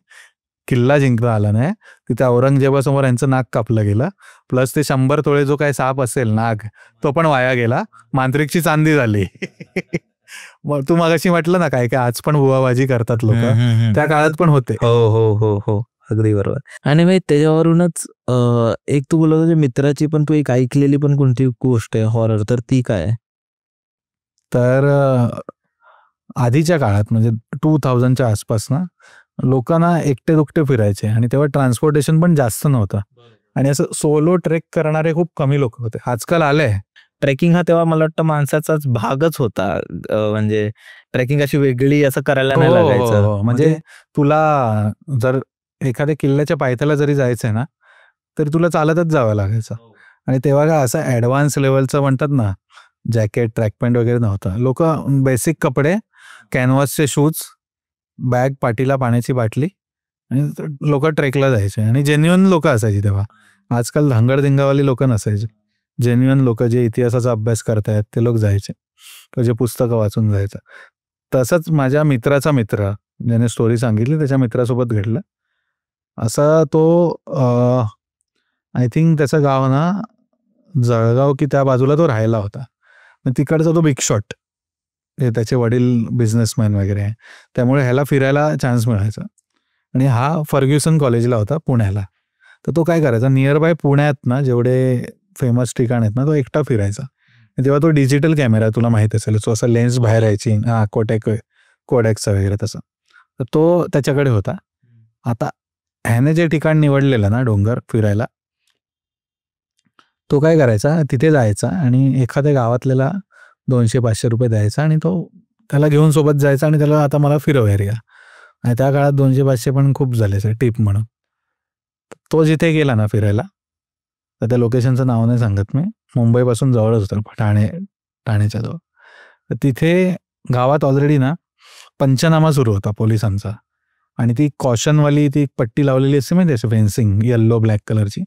किल्ला जिंकता आला नाही, तिथे औरंगजेबासमोर यांचं नाक कापलं गेलं, प्लस ते 100 तोळे जो काही साप असेल नाग तो पण वाया गेला, मांत्रिकची चांदी झाली. तू मगाशी म्हटलं ना काय काय आज पण बुवाबाजी करतात लोक, त्या काळात पण होते. हो हो हो हो अगदी बरोबर. आणि भाई त्याच्यावरूनच एक तू बोलत होता मित्राची पण तू एक ऐकलेली पण कोणती गोष्ट आहे हॉरर, तर ती काय आहे? तर आधीच्या काळात म्हणजे 2000च्या आसपास ना लोकांना एकटे दुकटे फिरायचे आणि तेव्हा ट्रान्सपोर्टेशन पण जास्त नव्हतं आणि असं सोलो ट्रेक करणारे खूप कमी लोक होते. आजकाल आलंय ट्रेकिंग हा तेव्हा मला वाटतं माणसाचाच भागच होता. म्हणजे ट्रेकिंग अशी वेगळी असं करायला नाही लागायचं. म्हणजे तुला जर एखाद्या किल्ल्याच्या पायथ्याला जरी जायचंय ना तर तुला चालतच जावं लागायचं. आणि तेव्हा काय असं ऍडव्हान्स लेवलचं म्हणतात ना जॅकेट ट्रॅक पॅन्ट वगैरे नव्हतं. लोक बेसिक कपडे, कॅनव्हासचे शूज, बॅग, पाठीला पाण्याची बाटली आणि लोक ट्रेकला जायचे आणि जेन्युअन लोक असायची तेव्हा. आजकाल धांगडधिंगावाली लोक नसायचे, जेन्युअन लोक जे इतिहासाचा अभ्यास करतायत ते लोक जायचे, तो जे पुस्तकं वाचून जायचं. तसंच माझ्या मित्राचा मित्र ज्याने स्टोरी सांगितली त्याच्या मित्रासोबत घडलं. असा तो आय थिंक त्याचं गाव ना जळगाव की त्या बाजूला तो राहायला होता. तिकडचा तो बिग शॉट, हे त्याचे वडील बिझनेसमॅन वगैरे आहे, त्यामुळे ह्याला फिरायला चान्स मिळायचा. आणि हा फर्ग्युसन कॉलेजला होता पुण्याला. तर तो काय करायचा, नियर बाय पुण्यात ना जेवढे फेमस ठिकाण आहेत ना तो एकटा फिरायचा. तेव्हा तो डिजिटल कॅमेरा तुला माहित असेल, तो असं लेन्स बाहेर यायची, कोडॅक्सचा वगैरे तसं, तर तो त्याच्याकडे होता. आता ह्याने जे ठिकाण निवडलेलं ना डोंगर फिरायला, तो काय करायचा तिथे जायचा आणि एखाद्या गावातल्याला 200-500 रुपये द्यायचा आणि तो त्याला घेऊन सोबत जायचा आणि त्याला आता मला फिरव एरिया. आणि त्या काळात 200-500 पण खूप झाले सर टिप म्हणून. तो जिथे गेला ना फिरायला, तर त्या लोकेशनचं नाव नाही सांगत मी, मुंबईपासून जवळच होतं, ठाण्याच्या जवळ. तर तिथे गावात ऑलरेडी ना पंचनामा सुरू होता पोलिसांचा आणि ती कॉशनवाली ती पट्टी लावलेली असते माहिती अशी फेन्सिंग येल्लो ब्लॅक कलरची,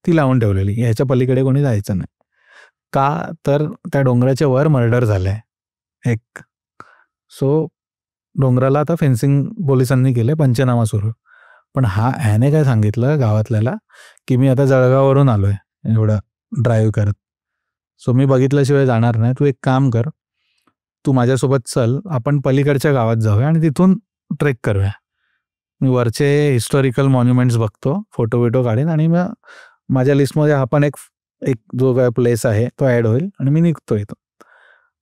ती लावून ठेवलेली, ह्याच्या पलीकडे कोणी जायचं नाही. का तर त्या डोंगराच्या वर मर्डर झालंय एक. सो डोंगराला आता फेन्सिंग पोलिसांनी केले, पंचनामा सुरू. पण ह्याने काय सांगितलं गावातल्याला की मी आता जळगाववरून आलोय एवढं ड्राईव्ह करत, सो मी बघितल्याशिवाय जाणार नाही, तू एक काम कर, तू माझ्यासोबत चल, आपण पलीकडच्या गावात जाऊया आणि तिथून ट्रेक करूया. मी वरचे हिस्टॉरिकल मॉन्युमेंट्स बघतो, फोटो बिटो काढेन आणि मग माझ्या लिस्टमध्ये हा पण एक जो काय प्लेस आहे तो ॲड होईल आणि मी निघतो इथं.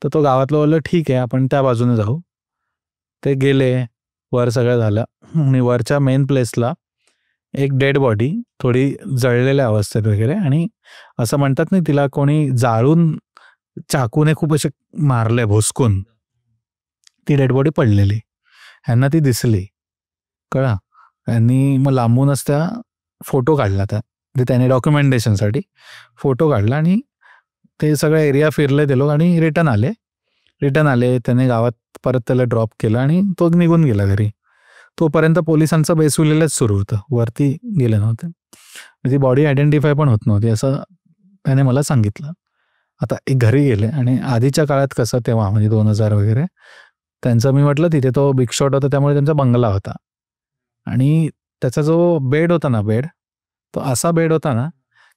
तर तो गावातलं बोललं ठीक आहे आपण त्या बाजूने जाऊ. ते गेले, वर सगळं झालं आणि वरच्या मेन प्लेसला एक डेड बॉडी थोडी जळलेल्या अवस्थेत वगैरे, आणि असं म्हणतात नाही तिला कोणी जाळून चाकूने खूप असे मारले भोसकून, ती डेड बॉडी पडलेली. ह्यांना ती दिसली, कळा, यांनी मग लांबूनच त्या फोटो काढला, म्हणजे त्याने डॉक्युमेंटेशनसाठी फोटो काढला आणि ते सगळं एरिया फिरले ते लोक आणि रिटर्न आले. त्याने गावात परत त्याला ड्रॉप केलं आणि तो निघून गेला घरी. तोपर्यंत पोलिसांचं बेसुलेलंच सुरू होतं, वरती गेले नव्हते, ती बॉडी आयडेंटिफाय पण होत नव्हती असं त्याने मला सांगितलं. आता एक घरी गेले आणि आधीच्या काळात कसं तेव्हा म्हणजे 2000 वगैरे त्यांचं, मी म्हटलं तिथे तो बिग शॉट होता त्यामुळे त्यांचा बंगला होता आणि त्याचा जो बेड होता ना तो असा बेड होता ना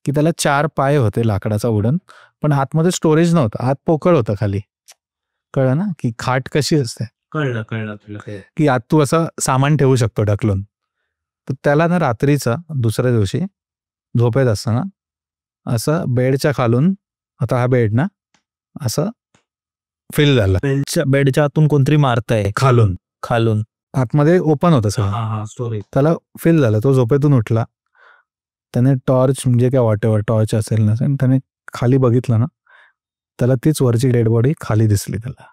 की त्याला 4 पाय होते लाकडाचा वुडन, पण आतमध्ये स्टोरेज नव्हतं, आत पोकळ होतं खाली. कळलं ना की खाट कशी असते, कळलं की आत तू असं सामान ठेवू शकतो ढकलून. तर त्याला ना रात्रीचा दुसऱ्या दिवशी झोपेत असताना असं बेडच्या खालून, आता हा बेड ना असं फिल झालं, बेडच्या आतून कोणतरी मारताय खालून आतमध्ये ओपन होतं सगळं, त्याला फिल झालं. तो झोपेतून उठला, त्याने टॉर्च म्हणजे काय वॉटेवर टॉर्च असेल नसेल, त्याने खाली बघितलं ना त्याला तीच वरची डेड बॉडी खाली दिसली त्याला.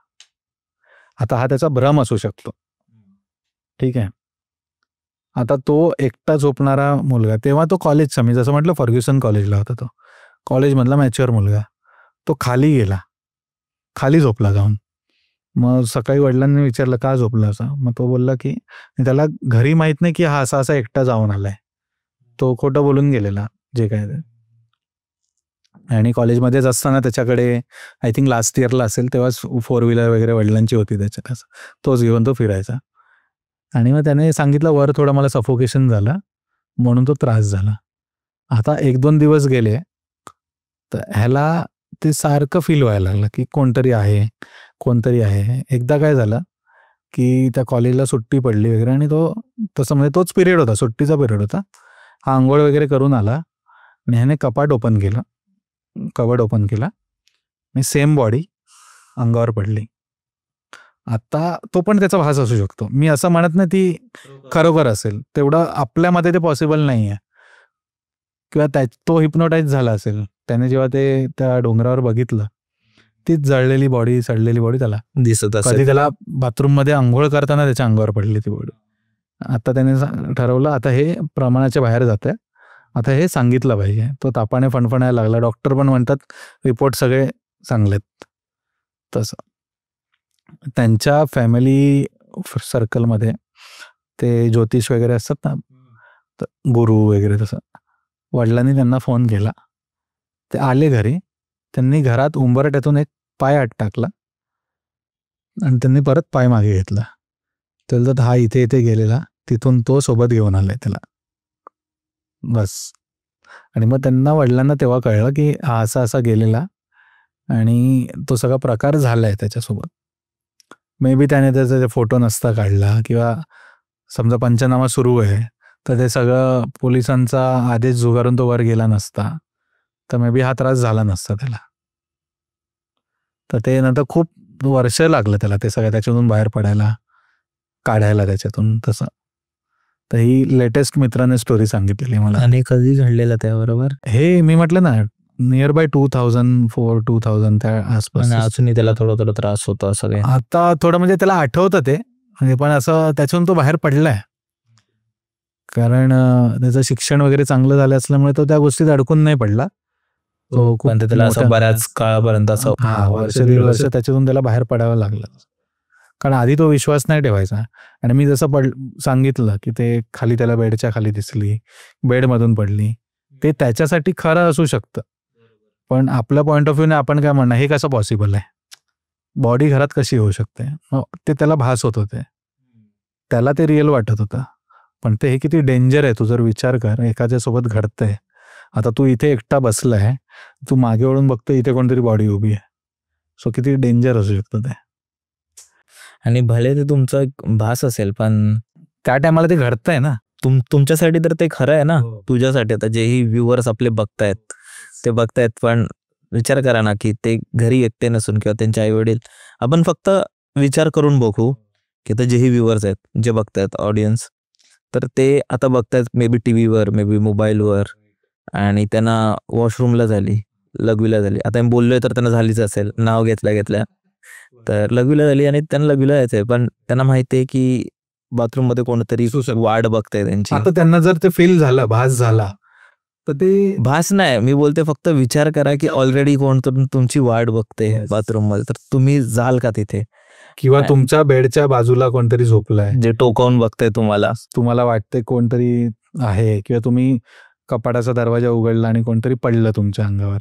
आता हा त्याचा भ्रम असू शकतो, ठीक आहे. आता तो एकटा झोपणारा मुलगा, तेव्हा तो कॉलेजचा, मी जसं म्हटलं फर्ग्युसन कॉलेजला होता, तो कॉलेजमधला मॅच्युअर मुलगा, तो खाली गेला, खाली झोपला जाऊन. मग सकाळी वडिलांनी विचारलं का झोपला असं, मग तो बोलला की त्याला घरी माहित नाही की हा असा एकटा जाऊन आलाय, तो खोटं बोलून गेलेला जे काय ते. आणि कॉलेजमध्येच असताना त्याच्याकडे आय थिंक लास्ट इयरला असेल तेव्हाच 4 व्हीलर वगैरे वडिलांची होती त्याच्यात, तोच घेऊन तो फिरायचा. आणि मग त्याने सांगितलं वर थोडं मला सफोकेशन झालं म्हणून तो त्रास झाला. आता 1-2 दिवस गेले तर ह्याला ते सारखं फील व्हायला लागलं की कोणतरी आहे, कोणतरी आहे. एकदा काय झालं की त्या कॉलेजला सुट्टी पडली वगैरे आणि तो तसं म्हणजे तोच पिरियड होता, सुट्टीचा पिरियड होता. हा अंघोळ वगैरे करून आला आणि ह्याने कपाट ओपन केलं, कबड ओपन केला आणि सेम बॉडी अंगावर पडली. आता तो पण त्याचा भास असू शकतो. मी असं म्हणत नाही ती खरोखर असेल, तेवढं आपल्यामध्ये ते पॉसिबल नाही आहे. किंवा तो हिप्नोटाईज झाला असेल. त्याने जेव्हा ते त्या डोंगरावर बघितलं तीच जळलेली बॉडी, सडलेली बॉडी त्याला दिसत कधी असेल. त्याला बाथरूममध्ये अंघोळ करताना त्याच्या अंगावर पडली ती बॉडी. आता त्याने ठरवलं आता हे प्रमाणाच्या बाहेर जात आहे, आता हे सांगितलं पाहिजे. तो तापाने फणफणायला लागला. डॉक्टर पण म्हणतात रिपोर्ट सगळे चांगलेत. तसं त्यांच्या फॅमिली सर्कलमध्ये ते ज्योतिष वगैरे असतात ना, तर गुरु वगैरे तसं. वडिलांनी त्यांना फोन केला, ते आले घरी. त्यांनी घरात उंबरठ्यातून एक पाय आत टाकला आणि त्यांनी परत पाय मागे घेतला. त्याला हा इथे इथे गेलेला, तिथून तो सोबत घेऊन आलाय त्याला, बस. आणि मग त्यांना वडिलांना तेव्हा कळलं की हा असा असा गेलेला आणि तो सगळा प्रकार झालाय त्याच्यासोबत. मे बी त्याने त्याचा फोटो नसता काढला किंवा समजा पंचनामा सुरू आहे तर ते सगळं पोलिसांचा आदेश झुगारून तो वर गेला नसता तर मे बी हा त्रास झाला नसता त्याला. तर ते नंतर खूप वर्ष लागलं त्याला ते सगळं त्याच्यातून बाहेर पडायला, काढायला त्याच्यातून तसं. तर ही लेटेस्ट मित्राने स्टोरी सांगितलेली मला. आणि कधी घडलेलं त्याबरोबर? हे मी म्हटलं ना नियर बाय 2004-2000 त्या आसपास. आणि अजूनही त्याला थोडा थोडा त्रास होतो असं काही? आता थोडं म्हणजे त्याला आठवतं ते म्हणजे, पण असं त्याच्यातून तो बाहेर पडलाय. कारण त्याचं शिक्षण वगैरे चांगलं झालं असल्यामुळे तो त्या गोष्टीत अडकून नाही पडला. तो खूप पण ते त्याला असं मोठ्या- बऱ्याच काळापर्यंत असं वर्ष 1.5 वर्ष त्याच्यातून त्याला बाहेर पडावं लागलं. कारण आधी तो विश्वास नाही ठेवायचा. आणि मी जसं सांगितलं की ते खाली त्याला बेडच्या खाली दिसली, बेडमधून पडली, ते त्याच्यासाठी खरं असू शकतं. पण आपल्या पॉईंट ऑफ व्ह्यूने आपण काय म्हणणार, हे कसं पॉसिबल आहे, बॉडी घरात कशी होऊ शकते. ते त्याला भास होत होते, त्याला ते रिअल वाटत होतं. पण ते हे किती डेंजर आहे. तू जर विचार कर, एखाद्या सोबत घडतंय. आता तू इथे एकटा बसलाय, तू मागे वळून बघतो इथे कोणतरी बॉडी उभी आहे. सो किती डेंजर असू शकतं ते. आणि भले ते तुमचा एक भास असेल पण त्या टायमाला ते घडतंय ना. तुमच्यासाठी तर ते खरं आहे ना. तुझ्यासाठी आता जेही व्ह्युअर्स आपले बघतायत ते बघतायत, पण विचार करा ना की ते घरी एकटे नसून किंवा त्यांचे आई वडील, आपण फक्त विचार करून बघू की आता जेही व्ह्युअर्स आहेत, जे बघतायत ऑडियन्स, तर ते आता बघतायत मे बी टीव्हीवर, मे बी मोबाईलवर, आणि त्यांना वॉशरूमला झाली, लघवीला झाली. आता मी बोललोय तर त्यांना झालीच असेल, नाव घेतल्या तर लघवीला झाली आणि त्यांना लघवीला यायचंय, पण त्यांना माहिती आहे की बाथरूम मध्ये कोणतरी वाट बघताय त्यांची. आता त्यांना जर ते फील झालं, भास झाला, तर ते भास नाही, मी बोलते फक्त विचार करा की ऑलरेडी कोणतरी तुमची वाट बघते बाथरूम मध्ये, तर तुम्ही जाल का तिथे? किंवा तुमच्या बेडच्या बाजूला कोणतरी झोपलंय, जे टोकावून बघताय तुम्हाला, तुम्हाला वाटतंय कोणतरी आहे, किंवा तुम्ही कपाटाचा दरवाजा उघडला आणि कोणतरी पडलं तुमच्या अंगावर,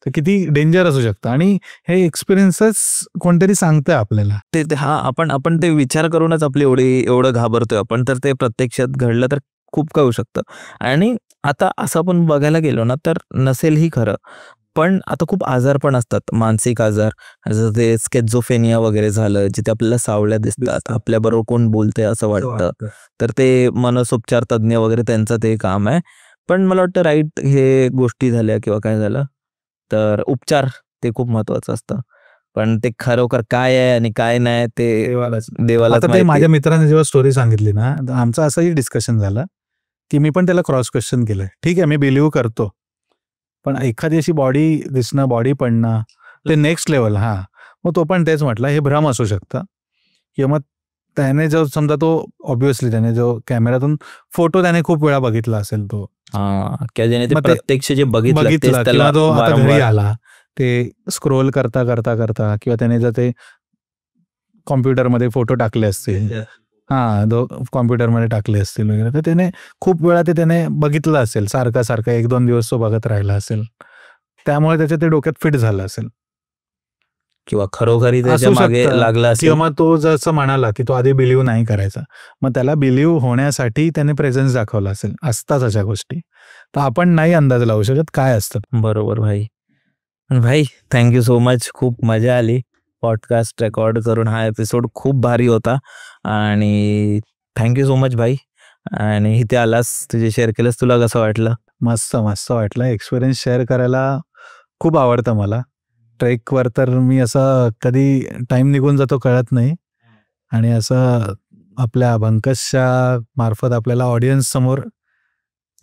तर किती डेंजर असू शकतं. आणि हे एक्सपिरियन्सेस कोणतरी सांगतंय आपल्याला. ते हा आपण ते विचार करूनच आपली एवढं घाबरतोय आपण, तर ते प्रत्यक्षात घडलं तर खूप काय होऊ शकतं. आणि आता असं आपण बघायला गेलो ना तर नसेलही खरं, पण आता खूप आजार पण असतात, मानसिक आजार, जसं ते स्केझोफेनिया वगैरे झालं, जिथे आपल्याला सावल्या दिसतात, आपल्याबरोबर कोण बोलतंय असं वाटतं, तर ते मनसोपचार तज्ज्ञ वगैरे त्यांचं ते काम आहे. पण मला वाटतं राईट हे गोष्टी झाल्या किंवा काय झालं तर उपचार ते खूप महत्वाचं असतं. पण ते खरोखर काय आहे आणि काय नाही ते देवालाच आता ते माहिती. माझ्या मित्राने जेव्हा स्टोरी सांगितली ना, आमचं असंही डिस्कशन झालं की मी पण त्याला क्रॉस क्वेश्चन केलंय. ठीक आहे, मी बिलीव्ह करतो, पण एखादी अशी बॉडी दिसणं, बॉडी पडणं, ते नेक्स्ट लेवल. मग तो पण तेच म्हटलं, हे भ्रम असू शकतं. किंवा मग त्याने जो समजा तो ऑब्व्हियसली त्याने जो कॅमेऱ्यातून फोटो त्याने खूप वेळा बघितला असेल, तो किंवा ज्याने ते मग ते प्रत्यक्ष जे बघितलं तेच किंवा त्याला तो आता घरी वारंवार आला, ते स्क्रोल करता करता करता, किंवा त्याने जर ते कॉम्प्युटरमध्ये फोटो टाकले असतील, कॉम्प्युटरमध्ये टाकले असतील वगैरे, तर त्याने खूप वेळा ते त्याने बघितलं असेल, सारखा 1-2 दिवस तो बघत राहिला असेल, त्यामुळे त्याच्या ते डोक्यात फिट झालं असेल. किंवा खरोखरी असू त्याच्या मागे शकतं. लागला असेल. किंवा मग तो जसं म्हणाला की तो आधी बिलीव्ह नाही करायचा, मग त्याला बिलीव्ह होण्यासाठी त्याने प्रेझेन्स दाखवला असेल. असतात अशा गोष्टी, तर आपण नाही अंदाज लावू शकत काय असतं. बरोबर भाई. भाई थँक्यू सो मच. खूप मजा आली पॉडकास्ट रेकॉर्ड करून. हा एपिसोड खूप भारी होता आणि थँक्यू सो मच भाई. आणि इथे आलास, तुझे शेअर केलंस, तुला कसं वाटलं? मस्त मस्त वाटलं. एक्सपिरियन्स शेअर करायला खूप आवडतं मला. ट्रेकवर तर मी असं कधी टाइम निघून जातो कळत नाही, आणि असं आपल्या बंकसच्या मार्फत आपल्याला ऑडियन्स समोर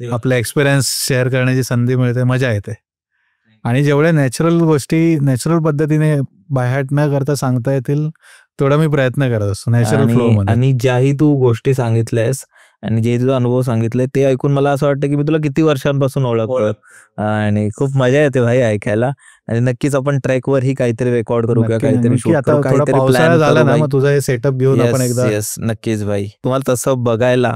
आपला एक्सपिरियन्स शेअर करण्याची संधी मिळते, मजा येते. आणि जेवढ्या नॅचरल गोष्टी नॅचरल पद्धतीने बायहार्ट न करता सांगता येतील तेवढा मी प्रयत्न करत असतो नॅचरल फ्लो मध्ये. आणि ज्याही तू गोष्टी सांगितल्यास आणि जे तुझा अनुभव सांगितले ते ऐकून मला असं वाटतं की मी तुला किती वर्षांपासून ओळखतो आणि खूप मजा येते भाई ऐकायला. आणि नक्कीच आपण ट्रॅकवर ही काहीतरी रेकॉर्ड करू किंवा काहीतरी नक्की शूट आता करू, थोडा काहीतरी पावसाळा प्लॅन झाला करू ना, भाई. मग तुझा हे सेटअप घेऊन आपण एकदा. येस नक्कीच भाई. तुम्हाला तसं बघायला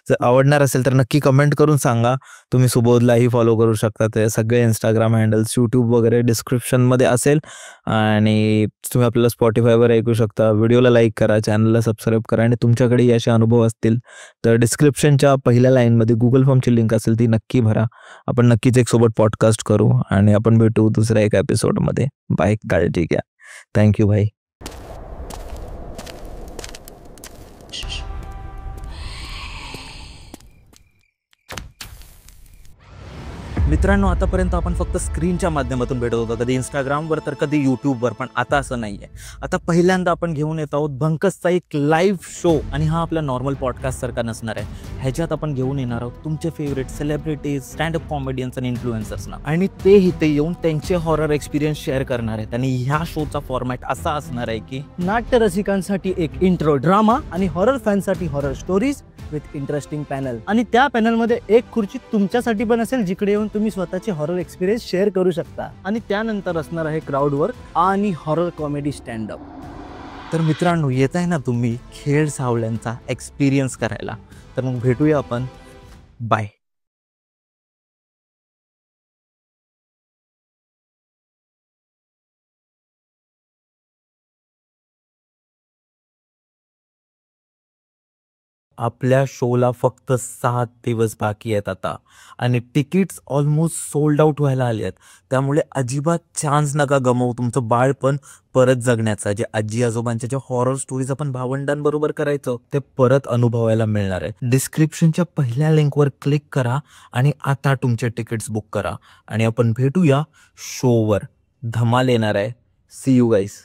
जर आवडणार असेल तर नक्की कमेंट करून सांगा. तुम्ही सुबोधलाही फॉलो करू शकता. ते सगळे इंस्टाग्राम हँडल्स, यूट्यूब वगैरे डिस्क्रिप्शन मध्ये असेल. आणि तुम्ही आपल्याला स्पॉटीफायवर ऐकू शकता. व्हिडिओला लाईक करा, चॅनलला सबस्क्राईब करा. आणि तुमच्याकडे असे अनुभव असतील तर डिस्क्रिप्शनच्या पहिल्या लाईनमध्ये गुगल फॉर्मची लिंक असेल ती नक्की भरा. आपण नक्कीच एक सोबत पॉडकास्ट करू आणि आपण भेटू दुसऱ्या एका एपिसोडमध्ये. बाय, काळजी घ्या. थँक्यू भाई. मित्रांनो, आतापर्यंत आपण फक्त स्क्रीनच्या माध्यमातून भेटत होतो, कधी इंस्टाग्रामवर तर कधी यूट्यूबवर, पण आता असं नाहीये. आता पहिल्यांदा आपण घेऊन येत आहोत बंकसचा एक लाईव्ह शो. आणि हा आपला नॉर्मल पॉडकास्ट सारखा नसणार आहे. ह्याच्यात आपण घेऊन येणार आहोत तुमचे फेवरेट सेलिब्रिटीज, स्टँडअप कॉमेडियन्स आणि इन्फ्लुएन्सर्सना, आणि ते इथे येऊन त्यांचे हॉरर एक्सपिरियन्स शेअर करणार आहेत. आणि ह्या शोचा फॉर्मॅट असा असणार आहे की नाट्य रसिकांसाठी एक इंट्रो ड्रामा आणि हॉरर फॅनसाठी horror stories with interesting panel. आणि त्या पॅनलमध्ये एक खुर्ची तुमच्यासाठी पण असेल, जिकडे येऊन तुम्ही स्वतःचे हॉरर एक्सपिरियन्स शेअर करू शकता. आणि त्यानंतर असणार आहे क्राऊड वर्क आणि हॉरर कॉमेडी स्टँडअप. तर मित्रांनो, येत आहे ना तुम्ही खेळ सावल्यांचा एक्सपिरियन्स करायला, तर मग भेटूया आपण. बाय. आपल्या शोला फक्त 7 दिवस बाकी आहेत आता, आणि तिकीट्स ऑलमोस्ट सोल्ड आउट व्हायला आले आहेत. त्यामुळे अजिबात चान्स नका गमवू तुमचं बाळपण परत जगण्याचा. जे आजी आजोबांच्या ज्या हॉरर स्टोरीज आपण भावंडांबरोबर करायचो ते परत अनुभवायला मिळणार आहे. डिस्क्रिप्शनच्या पहिल्या लिंकवर क्लिक करा आणि आता तुमचे तिकीट्स बुक करा. आणि आपण भेटूया शोवर. धमाल येणार आहे. See you guys.